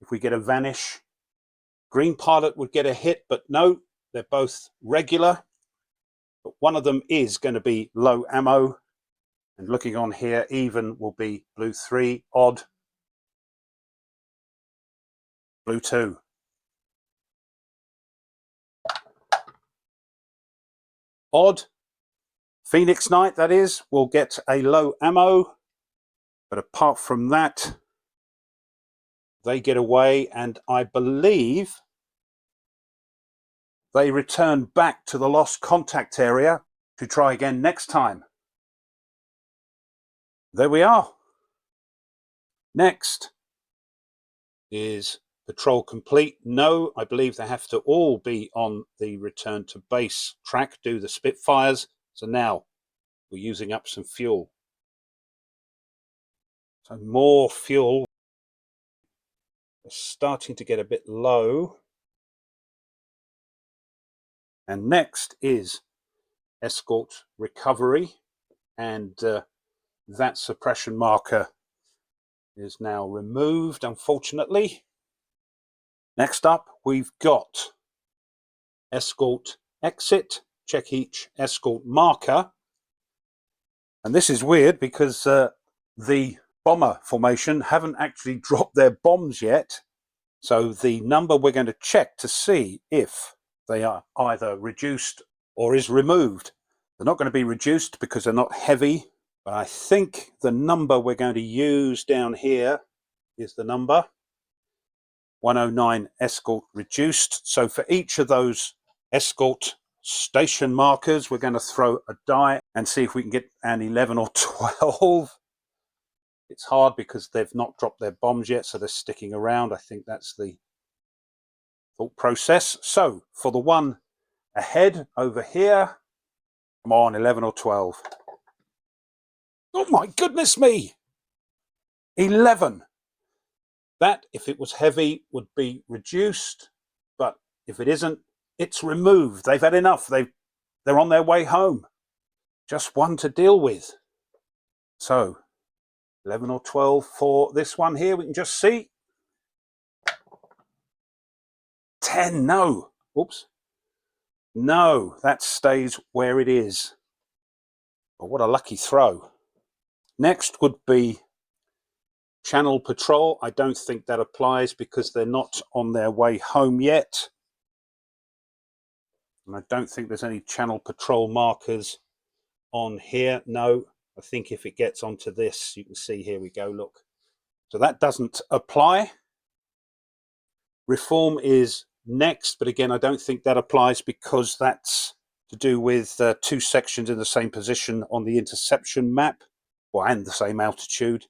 If we get a vanish, Green pilot would get a hit, but no, they're both regular. But one of them is going to be low ammo. And looking on here, even will be blue 3, odd, blue 2. Odd, Phoenix Knight, that is, will get a low ammo. But apart from that, they get away, and I believe they return back to the lost contact area to try again next time. There we are. Next is patrol complete. No, I believe they have to all be on the return to base track, do the Spitfires. So now we're using up some fuel. So more fuel. We're starting to get a bit low. And next is Escort recovery. And that suppression marker is now removed, unfortunately. Next up, we've got Escort exit. Check each Escort marker. And this is weird because the bomber formation haven't actually dropped their bombs yet. So the number we're going to check to see if they are either reduced or is removed. They're not going to be reduced because they're not heavy. But I think the number we're going to use down here is the number 109 Escort reduced. So for each of those Escort station markers, we're going to throw a die and see if we can get an 11 or 12. It's hard because they've not dropped their bombs yet, so they're sticking around. I think that's the thought process. So for the one ahead over here, come on, 11 or 12. Oh my goodness me! 11. That, if it was heavy, would be reduced, but if it isn't, it's removed. They've had enough. They're on their way home. Just one to deal with. So 11 or 12 for this one here. We can just see. 10, no. Oops. No, that stays where it is. But what a lucky throw. Next would be Channel Patrol. I don't think that applies because they're not on their way home yet. And I don't think there's any Channel Patrol markers on here. No, I think if it gets onto this, you can see, here we go, look. So that doesn't apply. Reform is next, but again, I don't think that applies because that's to do with two sections in the same position on the Interception map, and the same altitude.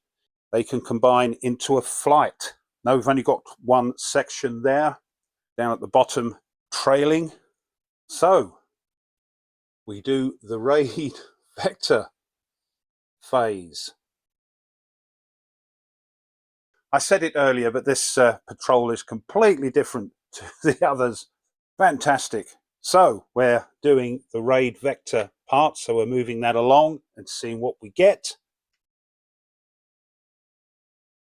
They can combine into a flight. Now we've only got one section there, down at the bottom, trailing. So we do the raid vector phase. I said it earlier, but this patrol is completely different to the others. Fantastic. So we're doing the raid vector part, so we're moving that along and seeing what we get.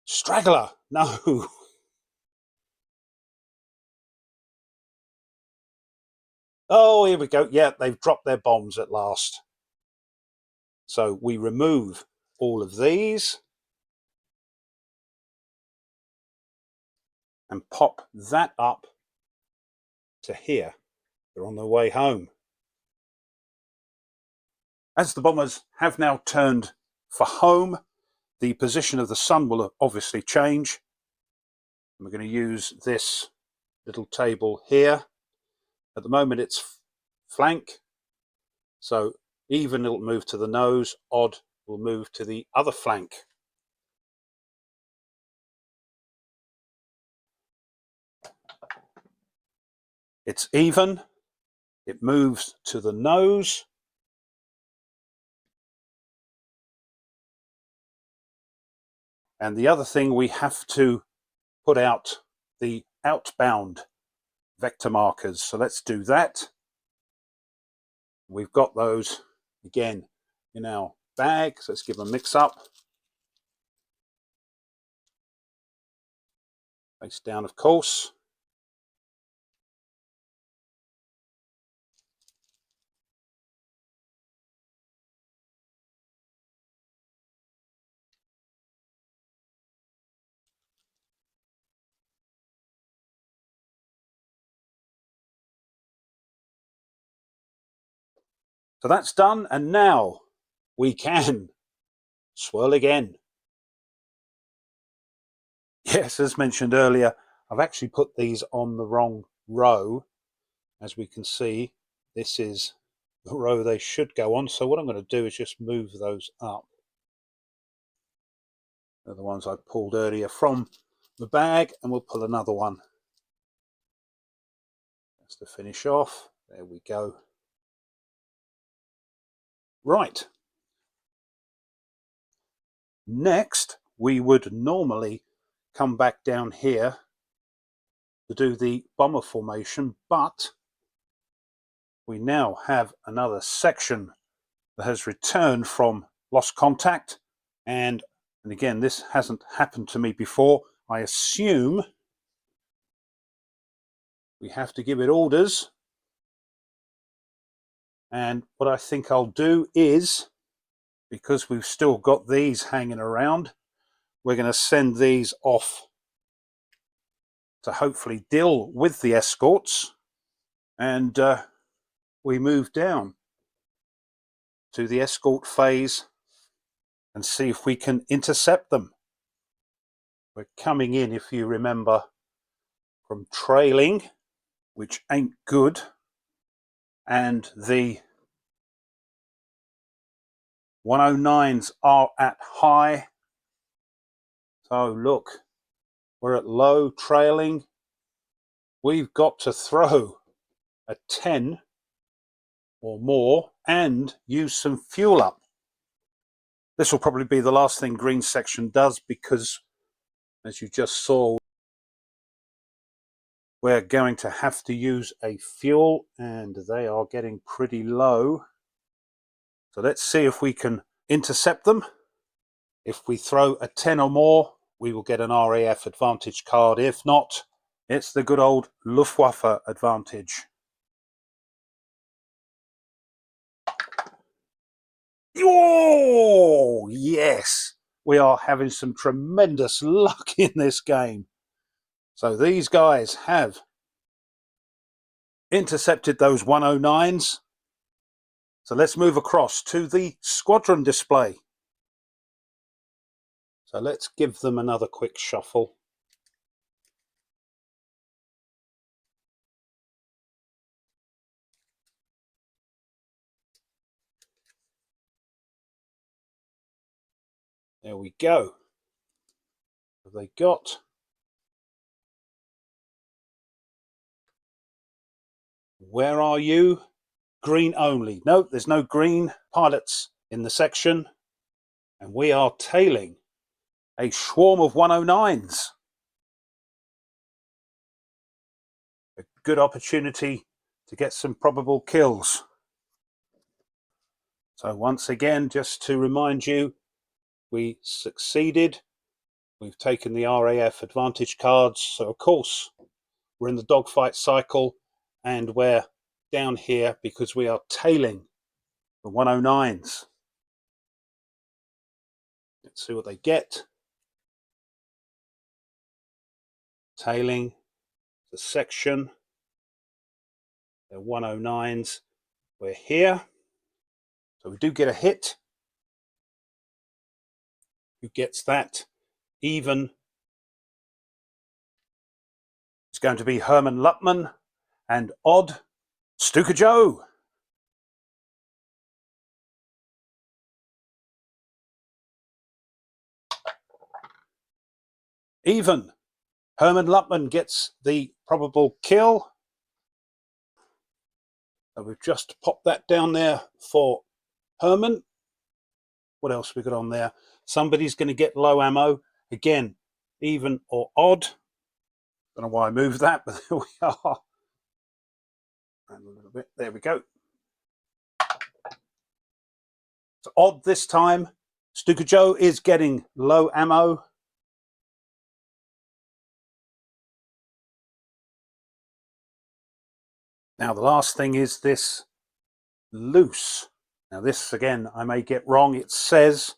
Straggler, no. Oh, here we go. Yeah, they've dropped their bombs at last. So we remove all of these and pop that up to here. They're on their way home. As the bombers have now turned for home, the position of the sun will obviously change. We're going to use this little table here. At the moment it's flank, so even it'll move to the nose, odd will move to the other flank. It's even, it moves to the nose. And the other thing, we have to put out the outbound vector markers. So let's do that. We've got those again in our bag. So let's give them a mix up. Face down, of course. So that's done, and now we can swirl again. Yes, as mentioned earlier, I've actually put these on the wrong row. As we can see, this is the row they should go on. So what I'm going to do is just move those up. They're the ones I pulled earlier from the bag, and we'll pull another one just to finish off. There we go. Right. Next, we would normally come back down here to do the bomber formation, but we now have another section that has returned from lost contact, and again, this hasn't happened to me before. I assume we have to give it orders, and what I think I'll do is, because we've still got these hanging around, we're going to send these off to hopefully deal with the escorts, and we move down to the escort phase and see if we can intercept them. We're coming in, if you remember, from trailing, which ain't good, and the 109s are at high. So look, we're at low, trailing. We've got to throw a 10 or more and use some fuel up. This will probably be the last thing green section does, because as you just saw, we're going to have to use a fuel, and they are getting pretty low. So let's see if we can intercept them. If we throw a 10 or more, we will get an RAF advantage card. If not, it's the good old Luftwaffe advantage. Oh, yes! We are having some tremendous luck in this game. So these guys have intercepted those 109s. So let's move across to the squadron display. So let's give them another quick shuffle. There we go. What have they got? Where are you? Green only. No, there's no green pilots in the section. And we are tailing a swarm of 109s. A good opportunity to get some probable kills. So once again, just to remind you, we succeeded. We've taken the RAF advantage cards. So of course, we're in the dogfight cycle, and we're down here because we are tailing the 109s. Let's see what they get. Tailing the section. They're 109s. We're here. So we do get a hit. Who gets that? Even. It's going to be Herman Luttman, and odd, Stuka Joe. Even. Herman Luttman gets the probable kill. So we've just popped that down there for Herman. What else we got on there? Somebody's going to get low ammo. Again, even or odd. Don't know why I moved that, but there we are. And a little bit. There we go. It's odd this time. Stuka Joe is getting low ammo. Now the last thing is this loose. Now this, again, I may get wrong. It says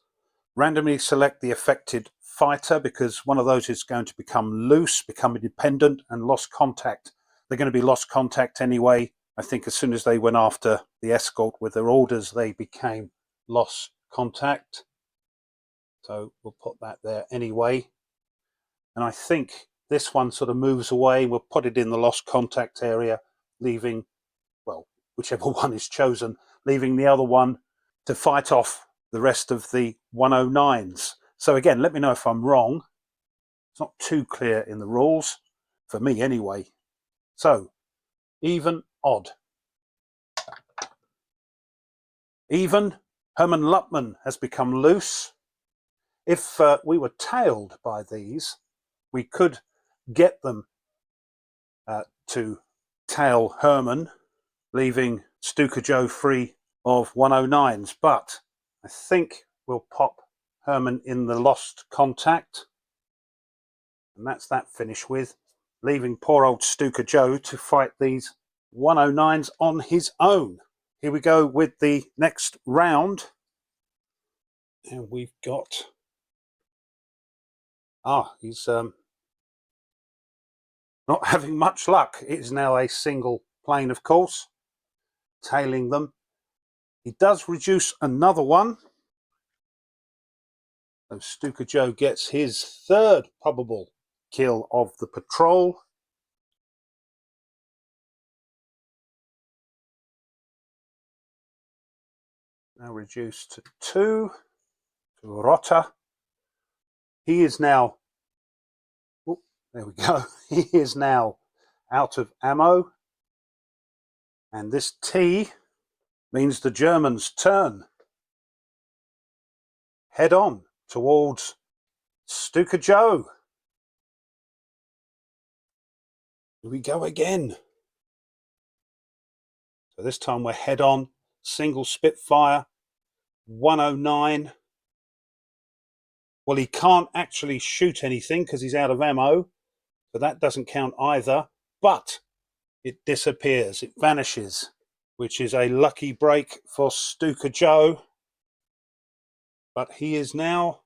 randomly select the affected fighter, because one of those is going to become loose, become independent, and lost contact. They're going to be lost contact anyway. I think as soon as they went after the Escort with their orders, they became lost contact. So we'll put that there anyway. And I think this one sort of moves away. We'll put it in the lost contact area, leaving, well, whichever one is chosen, leaving the other one to fight off the rest of the 109s. So again, let me know if I'm wrong. It's not too clear in the rules, for me anyway. So, even, odd. Even, Herman Luttman has become loose. If we were tailed by these, we could get them to tail Herman, leaving Stuka Joe free of 109s. But I think we'll pop Herman in the lost contact. And that's that finish with, leaving poor old Stuka Joe to fight these 109s on his own. Here we go with the next round. And we've got... he's not having much luck. It is now a single plane, of course, tailing them. He does reduce another one. So Stuka Joe gets his third probable kill of the patrol. Now reduced to 2. To Rota. He is now... Oh, there we go. He is now out of ammo. And this T means the Germans turn head on towards Stuka Joe. Here we go again. So this time we're head on, single Spitfire, 109. Well, he can't actually shoot anything because he's out of ammo, so that doesn't count either, but it disappears, it vanishes, which is a lucky break for Stuka Joe. But he is now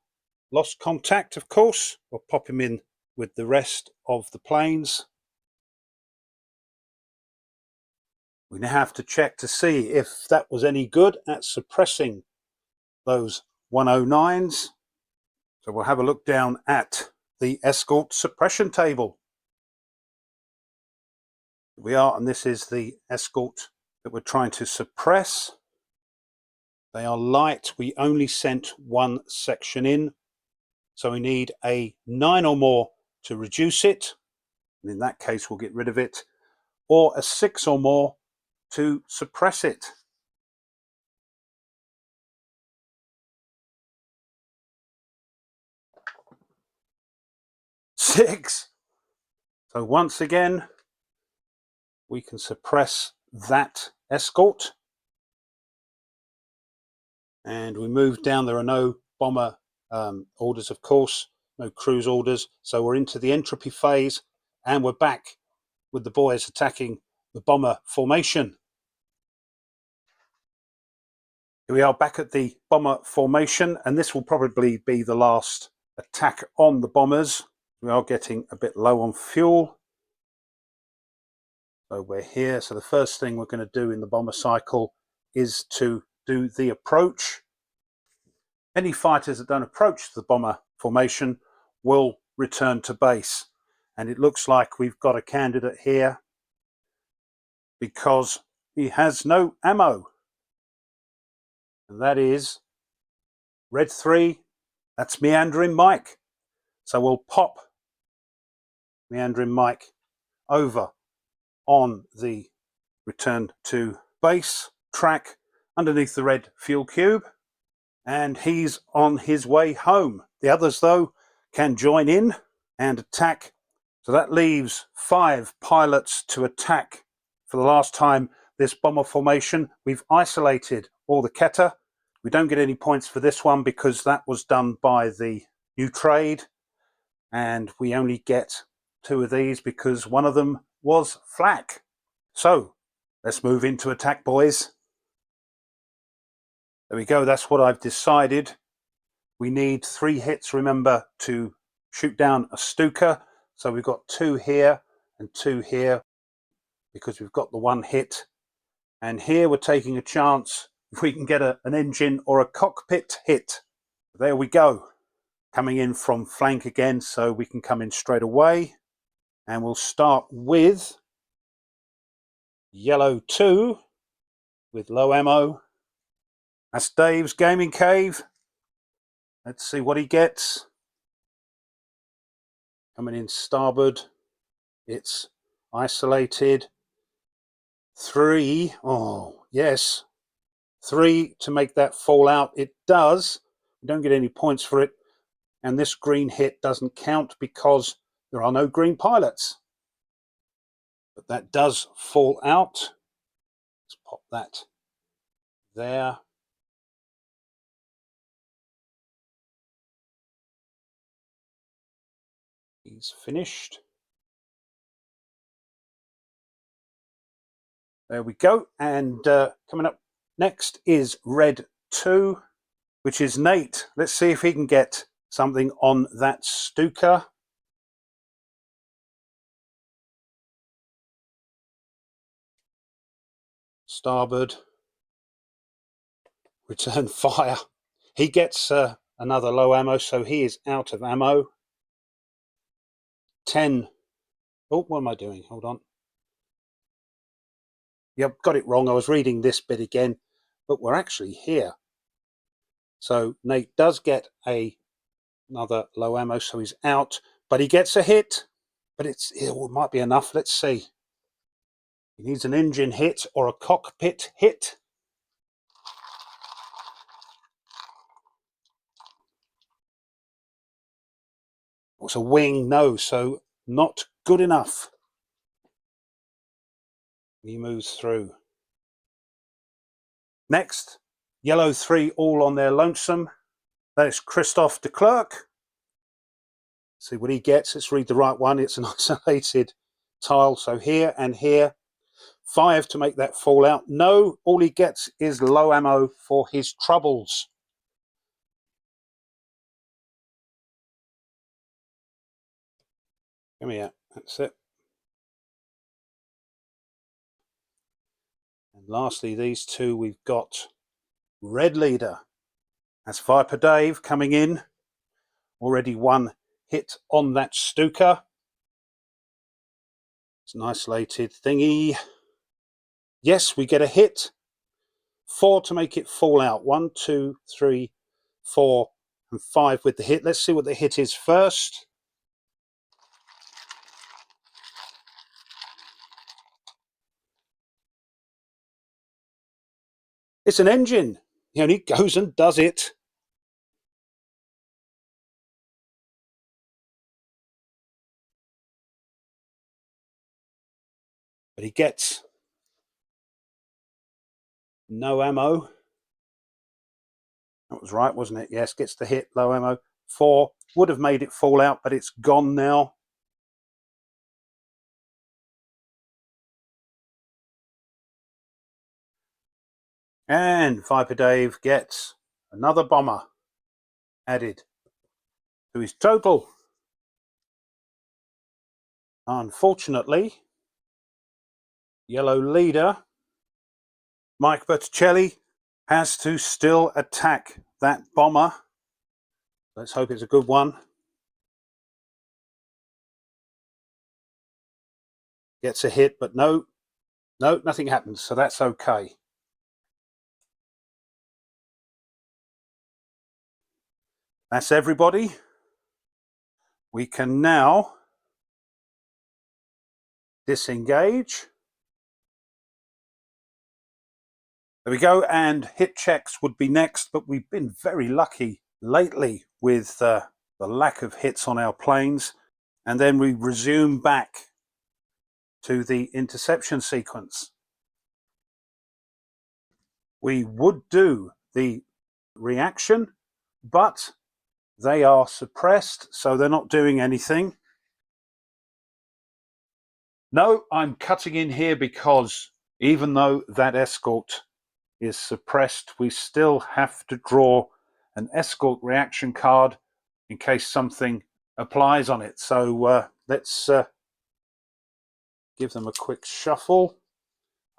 lost contact, of course. We'll pop him in with the rest of the planes. We now have to check to see if that was any good at suppressing those 109s. So we'll have a look down at the Escort suppression table. Here we are, and this is the Escort that we're trying to suppress. They are light. We only sent one section in, so we need a 9 or more to reduce it, and in that case we'll get rid of it, or a 6 or more to suppress it. Six. So once again, we can suppress that Escort. And we move down. There are no bomber orders, of course, no cruise orders. So we're into the entropy phase, and we're back with the boys attacking the bomber formation. Here we are back at the bomber formation, and this will probably be the last attack on the bombers. We are getting a bit low on fuel. So we're here. So the first thing we're going to do in the bomber cycle is to do the approach. Any fighters that don't approach the bomber formation will return to base. And it looks like we've got a candidate here because he has no ammo. And that is Red 3. That's Meandering Mike. So we'll pop Meandering Mike over on the return to base track underneath the red fuel cube, and he's on his way home. The others, though, can join in and attack. So that leaves 5 pilots to attack for the last time this bomber formation. We've isolated all the Keta. We don't get any points for this one because that was done by the new trade, and we only get 2 of these because one of them was flak. So let's move into attack, boys. There we go. That's what I've decided. We need 3 hits, remember, to shoot down a Stuka. So we've got 2 here and 2 here because we've got the 1 hit And here we're taking a chance if we can get an engine or a cockpit hit. There we go. Coming in from flank again, so we can come in straight away. And we'll start with yellow 2 with low ammo. That's Dave's gaming cave. Let's see what he gets. Coming in starboard. It's isolated. 3. Oh, yes. 3 to make that fall out. It does. We don't get any points for it. And this green hit doesn't count because there are no green pilots. But that does fall out. Let's pop that there. He's finished. There we go. And coming up next is red 2, which is Nate. Let's see if he can get something on that Stuka. Starboard. Return fire. He gets another low ammo, so he is out of ammo. 10. Oh, what am I doing? Hold on. Yep, got it wrong. I was reading this bit again, but we're actually here. So Nate does get another low ammo, so he's out, but he gets a hit. But it might be enough. Let's see. He needs an engine hit or a cockpit hit. It's a wing, no, so not good enough. He moves through. Next, yellow 3 all on their lonesome. That is Christophe de Klerk. See what he gets. Let's read the right one. It's an isolated tile, so here and here. 5 to make that fall out. No, all he gets is low ammo for his troubles. Come here, that's it. And lastly, these two, we've got red leader. That's Viper Dave coming in. Already 1 hit on that Stuka. It's an isolated thingy. Yes, we get a hit. 4 to make it fall out. 1, 2, 3, 4, and 5 with the hit. Let's see what the hit is first. It's an engine. He only goes and does it. But he gets no ammo. That was right, wasn't it? Yes, gets the hit, low ammo. 4 would have made it fall out, but it's gone now. And Viper Dave gets another bomber added to his total. Unfortunately, yellow leader, Mike Berticelli, has to still attack that bomber. Let's hope it's a good one. Gets a hit, but no, nothing happens, so that's okay. That's everybody. We can now disengage. There we go, and hit checks would be next, but we've been very lucky lately with the lack of hits on our planes. And then we resume back to the interception sequence. We would do the reaction, but they are suppressed, so they're not doing anything. No, I'm cutting in here because even though that escort is suppressed, we still have to draw an escort reaction card in case something applies on it. So let's give them a quick shuffle.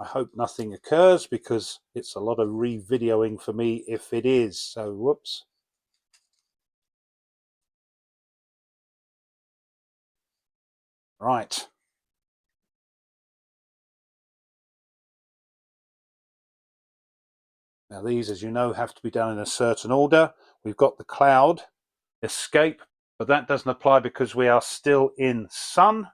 I hope nothing occurs because it's a lot of re-videoing for me if it is. So, whoops. Right. Now these, as you know, have to be done in a certain order. We've got the cloud, escape, but that doesn't apply because we are still in sun.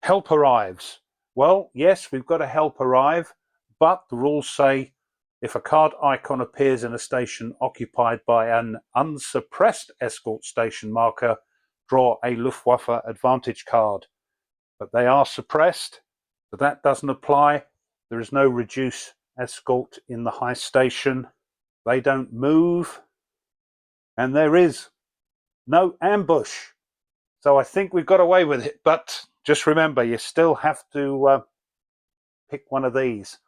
Help arrives. Well, yes, we've got a help arrive, but the rules say if a card icon appears in a station occupied by an unsuppressed escort station marker, draw a Luftwaffe advantage card. But they are suppressed, so that doesn't apply. There is no reduce escort in the high station. They don't move, and there is no ambush. So I think we've got away with it, but just remember, you still have to pick one of these.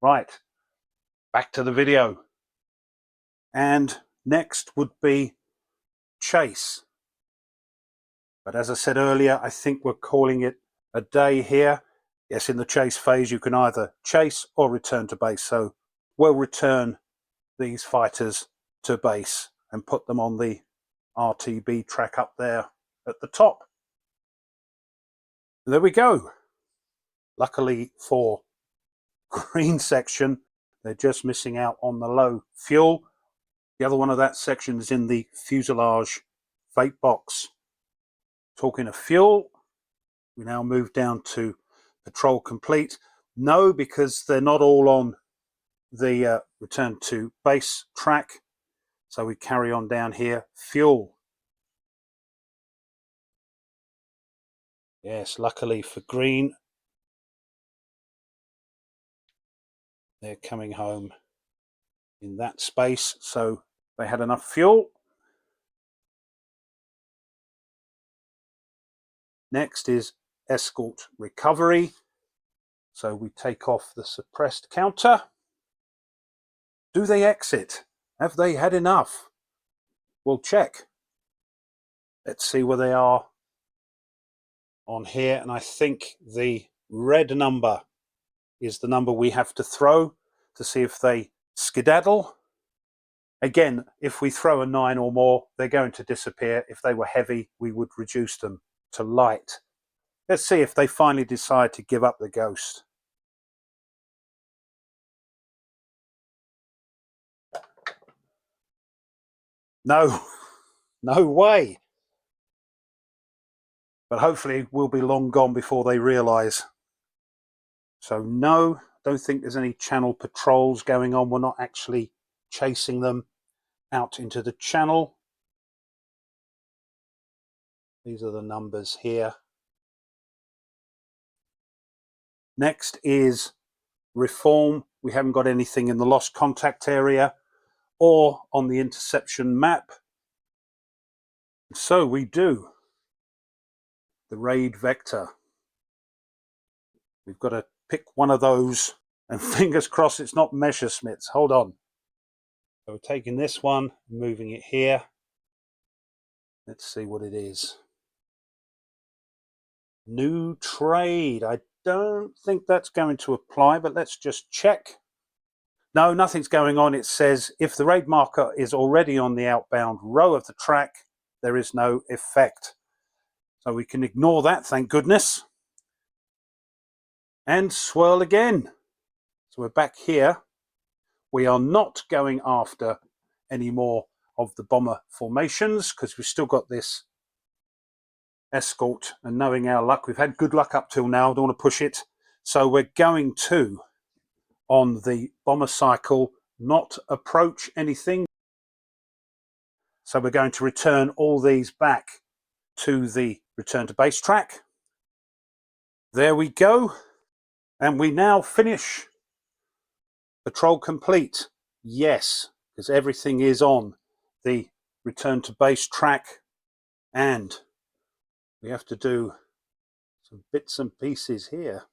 Right, back to the video. And next would be chase. But as I said earlier, I think we're calling it a day here. Yes, in the chase phase, you can either chase or return to base. So we'll return these fighters to base and put them on the RTB track up there at the top. There we go. Luckily for green section, they're just missing out on the low fuel. The other one of that section is in the fuselage fate box. Talking of fuel, we now move down to patrol complete. No, because they're not all on the return to base track. So we carry on down here. Fuel. Yes, luckily for green, they're coming home in that space. So they had enough fuel. Next is escort recovery. So we take off the suppressed counter. Do they exit? Have they had enough? We'll check. Let's see where they are on here. And I think the red number is the number we have to throw to see if they skedaddle. Again, if we throw a 9 or more, they're going to disappear. If they were heavy, we would reduce them to light. Let's see if they finally decide to give up the ghost. No, no way. But hopefully we'll be long gone before they realise. So no, don't think there's any channel patrols going on. We're not actually chasing them out into the channel. These are the numbers here. Next is reform. We haven't got anything in the lost contact area or on the interception map. So we do the raid vector. We've got to pick one of those, and fingers crossed it's not Messerschmitts. Hold on. So we're taking this one, moving it here. Let's see what it is. New trade. I don't think that's going to apply, but let's just check. No, nothing's going on. It says if the raid marker is already on the outbound row of the track, there is no effect. So we can ignore that, thank goodness. And swirl again. So we're back here. We are not going after any more of the bomber formations because we've still got this escort, and knowing our luck, we've had good luck up till now. I don't want to push it. So we're going to, on the bomber cycle, not approach anything. So we're going to return all these back to the return to base track. There we go. And we now finish patrol complete. Yes, because everything is on the return to base track, and we have to do some bits and pieces here.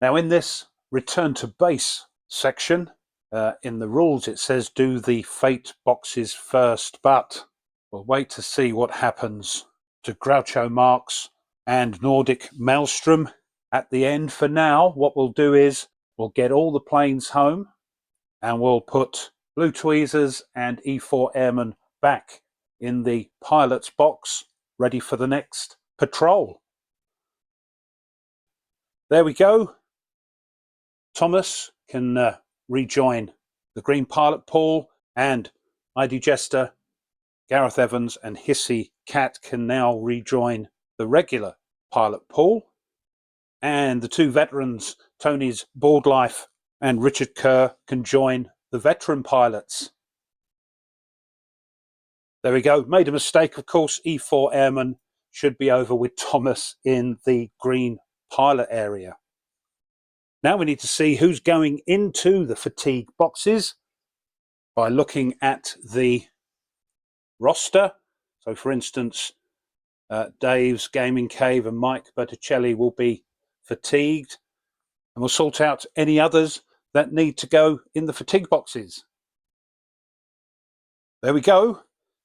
Now in this return to base section, in the rules it says do the fate boxes first, but we'll wait to see what happens to Groucho Marx and Nordic Maelstrom. At the end, for now, what we'll do is we'll get all the planes home and we'll put Blue Tweezers and E4 Airmen back in the pilot's box, ready for the next patrol. There we go. Thomas can rejoin the Green Pilot Pool, and ID Jester, Gareth Evans and Hissy Cat can now rejoin the regular pilot pool. And the two veterans, Tony's Board Life and Richard Kerr, can join the veteran pilots. There we go. Made a mistake, of course. E4 Airmen should be over with Thomas in the green pilot area. Now we need to see who's going into the fatigue boxes by looking at the roster. So, for instance, Dave's Gaming Cave and Mike Berticelli will be fatigued, and we'll sort out any others that need to go in the fatigue boxes. There we go.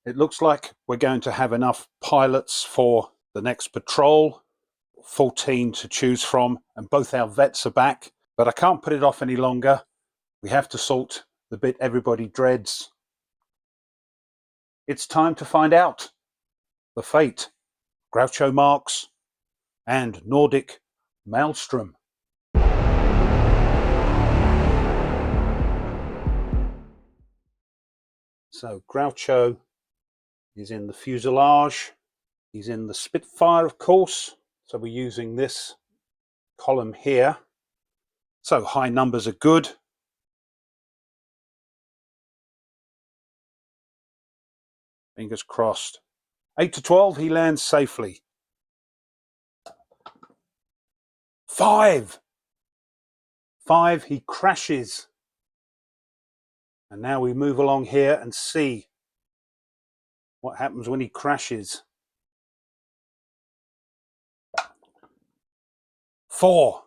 It looks like we're going to have enough pilots for the next patrol. 14 to choose from, and both our vets are back, but I can't put it off any longer. We have to sort the bit everybody dreads. It's time to find out the fate Groucho Marx and Nordic Maelstrom. So Groucho is in the fuselage. He's in the Spitfire, of course. So we're using this column here. So high numbers are good. Fingers crossed. 8 to 12, he lands safely. 5. 5, he crashes. And now we move along here and see what happens when he crashes. 4.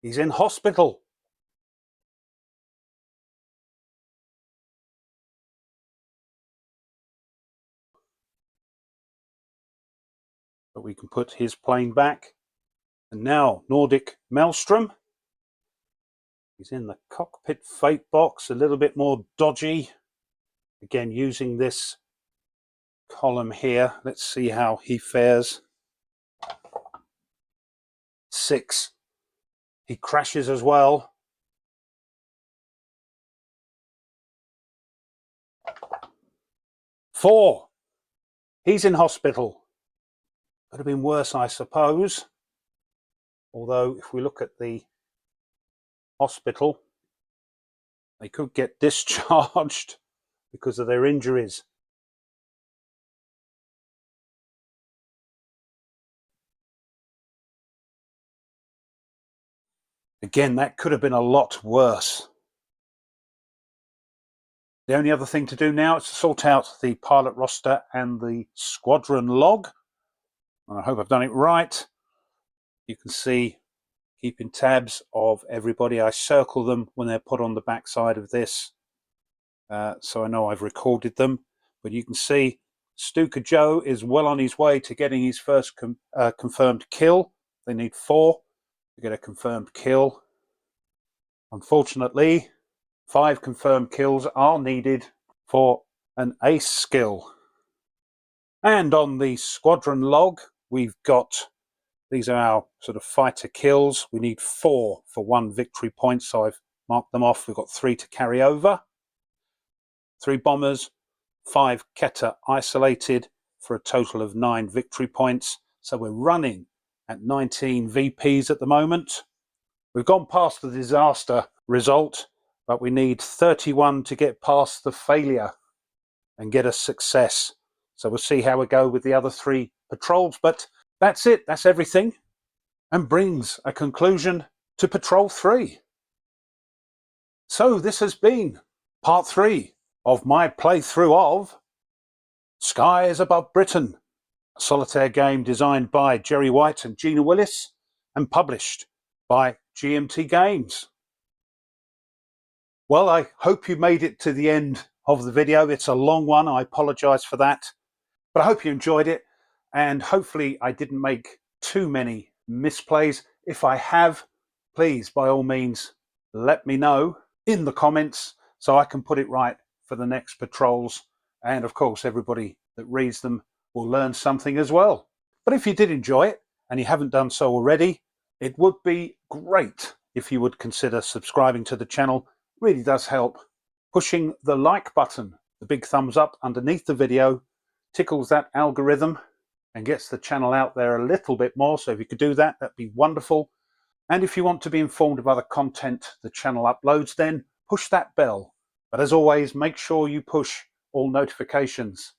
He's in hospital. But we can put his plane back. And now Nordic Maelstrom. He's in the cockpit fate box, a little bit more dodgy. Again, using this column here. Let's see how he fares. 6. He crashes as well. 4. He's in hospital. Could have been worse, I suppose. Although, if we look at the hospital, they could get discharged because of their injuries. Again, that could have been a lot worse. The only other thing to do now is to sort out the pilot roster and the squadron log. And I hope I've done it right. You can see, keeping tabs of everybody. I circle them when they're put on the back side of this, so I know I've recorded them. But you can see Stuka Joe is well on his way to getting his first confirmed kill. They need 4 to get a confirmed kill. Unfortunately, 5 confirmed kills are needed for an ace skill. And on the squadron log, we've got, these are our sort of fighter kills. We need 4 for 1 victory point, so I've marked them off. We've got 3 to carry over. 3 bombers, 5 Keta isolated for a total of 9 victory points. So we're running at 19 VPs at the moment. We've gone past the disaster result, but we need 31 to get past the failure and get a success. So we'll see how we go with the other 3 patrols, but that's it, that's everything, and brings a conclusion to Patrol 3. So this has been part 3 of my playthrough of Skies Above Britain, a solitaire game designed by Jerry White and Gina Willis and published by GMT Games. Well, I hope you made it to the end of the video. It's a long one, I apologise for that, but I hope you enjoyed it. and hopefully I didn't make too many misplays. If I have, please, by all means, let me know in the comments so I can put it right for the next patrols. And of course, everybody that reads them will learn something as well. But if you did enjoy it and you haven't done so already, it would be great if you would consider subscribing to the channel. It really does help. Pushing the like button, the big thumbs up underneath the video, tickles that algorithm and gets the channel out there a little bit more. So if you could do that, that'd be wonderful. And if you want to be informed of other content the channel uploads, then push that bell. But as always, make sure you push all notifications.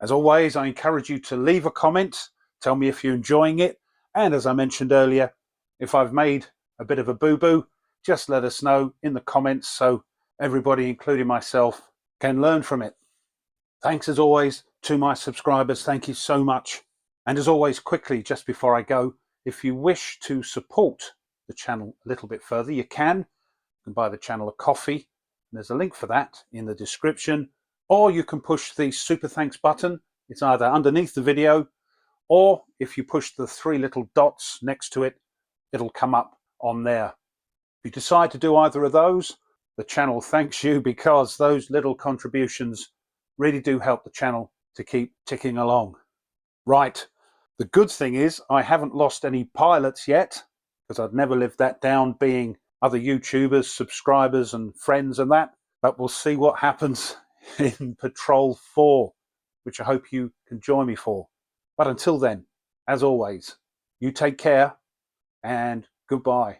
As always, I encourage you to leave a comment. Tell me if you're enjoying it. And as I mentioned earlier, if I've made a bit of a boo-boo, just let us know in the comments so everybody, including myself, can learn from it. Thanks as always to my subscribers. Thank you so much. And as always, quickly, just before I go, if you wish to support the channel a little bit further, you can buy the channel a coffee. There's a link for that in the description, or you can push the super thanks button. It's either underneath the video, or if you push the 3 little dots next to it, it'll come up on there. If you decide to do either of those, the channel thanks you, because those little contributions really do help the channel to keep ticking along. Right. The good thing is I haven't lost any pilots yet, because I'd never lived that down, being other YouTubers, subscribers and friends and that. But we'll see what happens in Patrol 4, which I hope you can join me for. But until then, as always, you take care and goodbye.